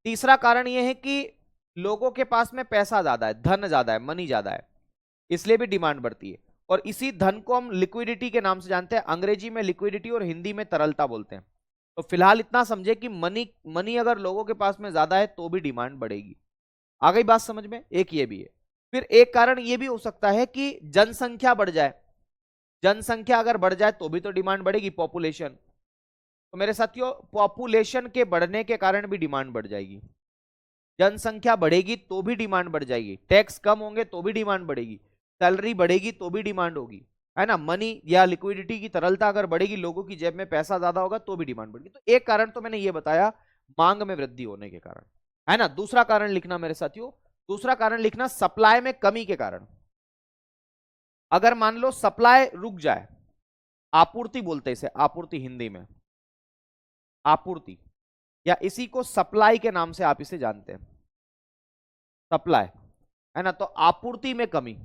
तीसरा कारण ये है कि लोगों के पास में पैसा ज्यादा है, धन ज्यादा है, मनी ज्यादा है, इसलिए भी डिमांड बढ़ती है। और इसी धन को हम लिक्विडिटी के नाम से जानते हैं, अंग्रेजी में लिक्विडिटी और हिंदी में तरलता बोलते हैं। तो फिलहाल इतना समझे कि मनी मनी अगर लोगों के पास में ज्यादा है तो भी डिमांड बढ़ेगी। आ गई बात समझ में? एक ये भी है। फिर एक कारण ये भी हो सकता है कि जनसंख्या बढ़ जाए। जनसंख्या अगर बढ़ जाए तो भी तो डिमांड बढ़ेगी, पॉपुलेशन। तो मेरे साथियों, पॉपुलेशन के बढ़ने के कारण भी डिमांड बढ़ जाएगी। जनसंख्या बढ़ेगी तो भी डिमांड बढ़ जाएगी, टैक्स कम होंगे तो भी डिमांड बढ़ेगी, सैलरी बढ़ेगी तो भी डिमांड होगी, है ना। मनी या लिक्विडिटी की तरलता अगर बढ़ेगी, लोगों की जेब में पैसा ज्यादा होगा तो भी डिमांड बढ़ेगी। तो एक कारण तो मैंने ये बताया, मांग में वृद्धि होने के कारण, है ना। दूसरा कारण लिखना मेरे साथियों, दूसरा कारण लिखना सप्लाई में कमी के कारण। अगर मान लो सप्लाई रुक जाए, आपूर्ति बोलते इसे, आपूर्ति हिंदी में, आपूर्ति, या इसी को सप्लाई के नाम से आप इसे जानते हैं, सप्लाई, है ना। तो आपूर्ति में कमी,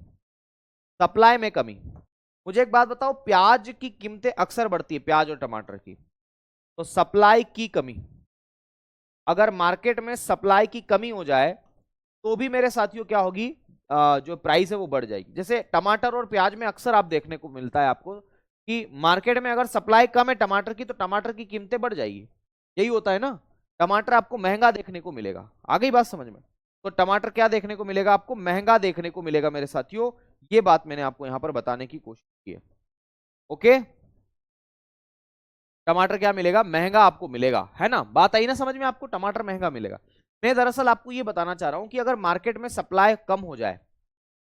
सप्लाई में कमी। मुझे एक बात बताओ, प्याज की कीमतें अक्सर बढ़ती है, प्याज और टमाटर की, तो सप्लाई की कमी, अगर मार्केट में सप्लाई की कमी हो जाए तो भी मेरे साथियों क्या होगी, जो प्राइस है वो बढ़ जाएगी। जैसे टमाटर और प्याज में अक्सर आप देखने को मिलता है आपको कि मार्केट में अगर सप्लाई कम है टमाटर की, तो टमाटर की कीमतें बढ़ जाएगी। यही होता है ना, टमाटर आपको महंगा देखने को मिलेगा। आ गई बात समझ में? तो टमाटर क्या देखने को मिलेगा आपको, महंगा देखने को मिलेगा मेरे साथियों। ये बात मैंने आपको यहां पर बताने की कोशिश की है। ओके, टमाटर क्या मिलेगा, महंगा आपको मिलेगा, है ना। बात आई ना समझ में आपको, टमाटर महंगा मिलेगा। मैं दरअसल आपको ये बताना चाह रहा हूं कि अगर मार्केट में सप्लाई कम हो जाए,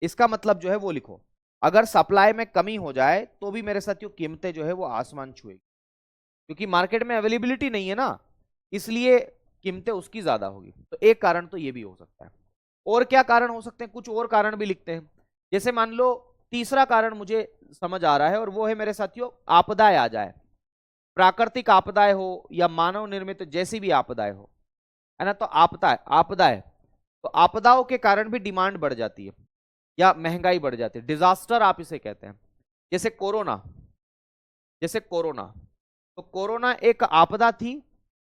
इसका मतलब जो है वो लिखो, अगर सप्लाई में कमी हो जाए तो भी मेरे साथियों कीमतें जो है वो आसमान छुएगी, क्योंकि मार्केट में अवेलेबिलिटी नहीं है ना, इसलिए कीमतें उसकी ज्यादा होगी। तो एक कारण तो ये भी हो सकता है। और क्या कारण हो सकते हैं, कुछ और कारण भी लिखते हैं। जैसे मान लो तीसरा कारण मुझे समझ आ रहा है, और वो है मेरे साथियों, आपदाएं आ जाए, प्राकृतिक आपदाएं हो या मानव निर्मित जैसी भी आपदाएं हो, है ना। तो आपदाएं, तो आपदाओं के कारण भी डिमांड बढ़ जाती है या महंगाई बढ़ जाती है, डिजास्टर आप इसे कहते हैं। जैसे कोरोना, जैसे कोरोना, तो कोरोना एक आपदा थी,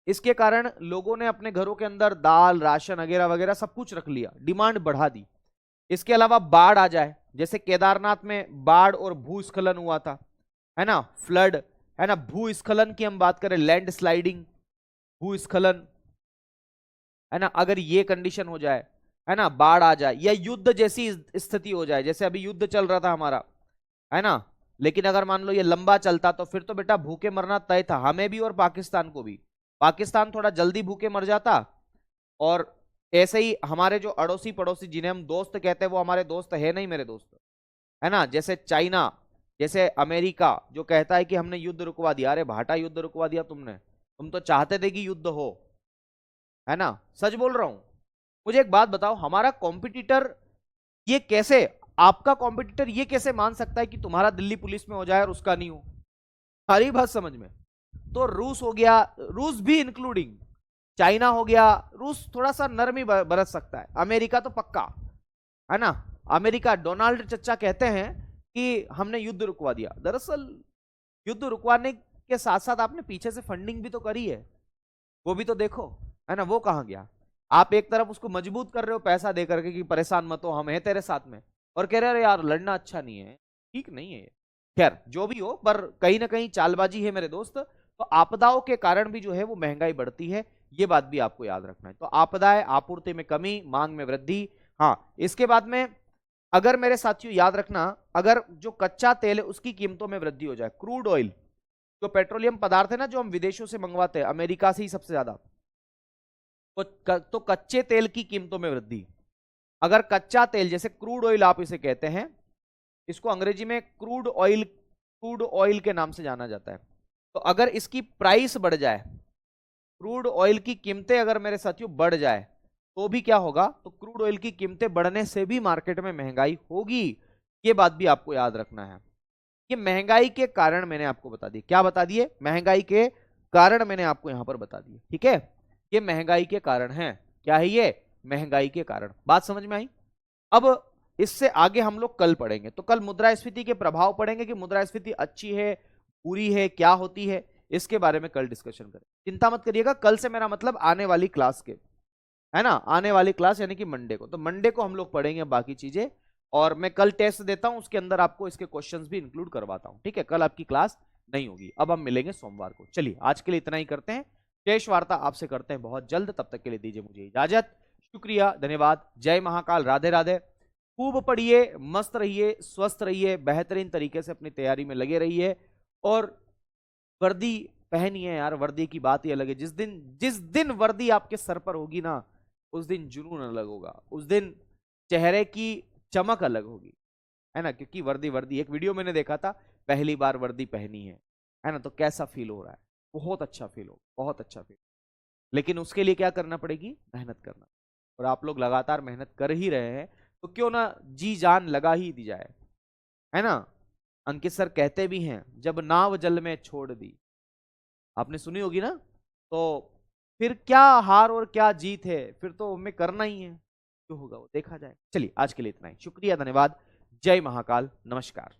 इसके कारण लोगों ने अपने घरों के अंदर दाल राशन वगैरह वगैरह सब कुछ रख लिया, डिमांड बढ़ा दी। इसके अलावा बाढ़ आ जाए, जैसे केदारनाथ में बाढ़ और भूस्खलन हुआ था, है ना, फ्लड, है ना। भूस्खलन की हम बात करें, लैंड स्लाइडिंग, भूस्खलन, है ना। अगर ये कंडीशन हो जाए, है ना, बाढ़ आ जाए या युद्ध जैसी स्थिति हो जाए, जैसे अभी युद्ध चल रहा था हमारा, है ना, लेकिन अगर मान लो ये लंबा चलता तो फिर तो बेटा भूखे मरना तय था, हमें भी और पाकिस्तान को भी। पाकिस्तान थोड़ा जल्दी भूखे मर जाता, और ऐसे ही हमारे जो अड़ोसी पड़ोसी जिन्हें हम दोस्त कहते हैं वो हमारे दोस्त है नहीं मेरे दोस्त, है ना। जैसे चाइना, जैसे अमेरिका जो कहता है कि हमने युद्ध रुकवा दिया, अरे भाटा युद्ध रुकवा दिया तुमने, तुम तो चाहते थे कि युद्ध हो, है ना। सच बोल रहा हूं। मुझे एक बात बताओ, हमारा कॉम्पिटिटर ये कैसे, आपका कॉम्पिटिटर ये कैसे मान सकता है कि तुम्हारा दिल्ली पुलिस में हो जाए और उसका नहीं हो? सारी बात समझ में। तो रूस हो गया, रूस भी इंक्लूडिंग चाइना हो गया, रूस थोड़ा सा नरमी बरत सकता है, अमेरिका तो पक्का, है ना। अमेरिका, डोनाल्ड चच्चा कहते हैं कि हमने युद्ध रुकवा दिया। दरअसल युद्ध रुकवाने के साथ साथ आपने पीछे से फंडिंग भी तो करी है, वो भी तो देखो, है ना, वो कहां गया? आप एक तरफ उसको मजबूत कर रहे हो पैसा दे करके कि परेशान मत हो, हम हैं तेरे साथ में, और कह रहे अरे यार लड़ना अच्छा नहीं है, ठीक नहीं है। खैर जो भी हो, पर कहीं ना कहीं चालबाजी है मेरे दोस्त। तो आपदाओं के कारण भी जो है वो महंगाई बढ़ती है, ये बात भी आपको याद रखना है। तो आपदाएं, आपूर्ति में कमी, मांग में वृद्धि। हाँ, इसके बाद में अगर मेरे साथियों याद रखना, अगर जो कच्चा तेल है उसकी कीमतों में वृद्धि हो जाए, क्रूड ऑयल, जो पेट्रोलियम पदार्थ है ना जो हम विदेशों से मंगवाते हैं, अमेरिका से ही सबसे ज्यादा, तो कच्चे तेल की कीमतों में वृद्धि। अगर कच्चा तेल जैसे क्रूड ऑयल आप इसे कहते हैं, इसको अंग्रेजी में क्रूड ऑयल के नाम से जाना जाता है। तो अगर इसकी प्राइस बढ़ जाए, क्रूड ऑयल की कीमतें अगर मेरे साथियों बढ़ जाए, तो भी क्या होगा? तो क्रूड ऑयल की कीमतें बढ़ने से भी मार्केट में महंगाई होगी। ये बात भी आपको याद रखना है। ये महंगाई के कारण मैंने आपको बता दिए, क्या बता दिए? महंगाई के कारण मैंने आपको यहां पर बता दिए, ठीक है। ये महंगाई के कारण है। क्या है ये? महंगाई के कारण। बात समझ में आई? अब इससे आगे हम लोग कल पढ़ेंगे, तो कल मुद्रास्फीति के प्रभाव पढ़ेंगे कि मुद्रास्फीति अच्छी है, बुरी है, क्या होती है, इसके बारे में कल डिस्कशन करें। चिंता मत करिएगा, कल से मेरा मतलब आने वाली क्लास के, है ना, आने वाली क्लास यानी कि मंडे को। तो मंडे को हम लोग पढ़ेंगे बाकी चीजें, और मैं कल टेस्ट देता हूं, उसके अंदर आपको इसके क्वेश्चंस भी इंक्लूड करवाता हूं, ठीक है। कल आपकी क्लास नहीं होगी, अब हम मिलेंगे सोमवार को। चलिए आज के लिए इतना ही करते हैं, शेष वार्ता आपसे करते हैं बहुत जल्द। तब तक के लिए दीजिए मुझे इजाजत। शुक्रिया, धन्यवाद, जय महाकाल, राधे राधे। खूब पढ़िए, मस्त रहिए, स्वस्थ रहिए, बेहतरीन तरीके से अपनी तैयारी में लगे रहिए, और वर्दी पहनिए यार, वर्दी की बात ही अलग है। जिस दिन वर्दी आपके सर पर होगी ना, उस दिन जुनून अलग होगा, उस दिन चेहरे की चमक अलग होगी, है ना। क्योंकि वर्दी वर्दी, एक वीडियो मैंने देखा था, पहली बार वर्दी पहनी है ना, तो कैसा फील हो रहा है? बहुत अच्छा फील हो, बहुत अच्छा फील। लेकिन उसके लिए क्या करना पड़ेगी? मेहनत करना। और आप लोग लगातार मेहनत कर ही रहे हैं, तो क्यों ना जी जान लगा ही दी जाए, है ना। अंकित सर कहते भी हैं, जब नाव जल में छोड़ दी, आपने सुनी होगी ना। तो फिर क्या हार और क्या जीत है, फिर तो हमें करना ही है, जो होगा वो देखा जाए। चलिए आज के लिए इतना ही, शुक्रिया, धन्यवाद, जय महाकाल, नमस्कार।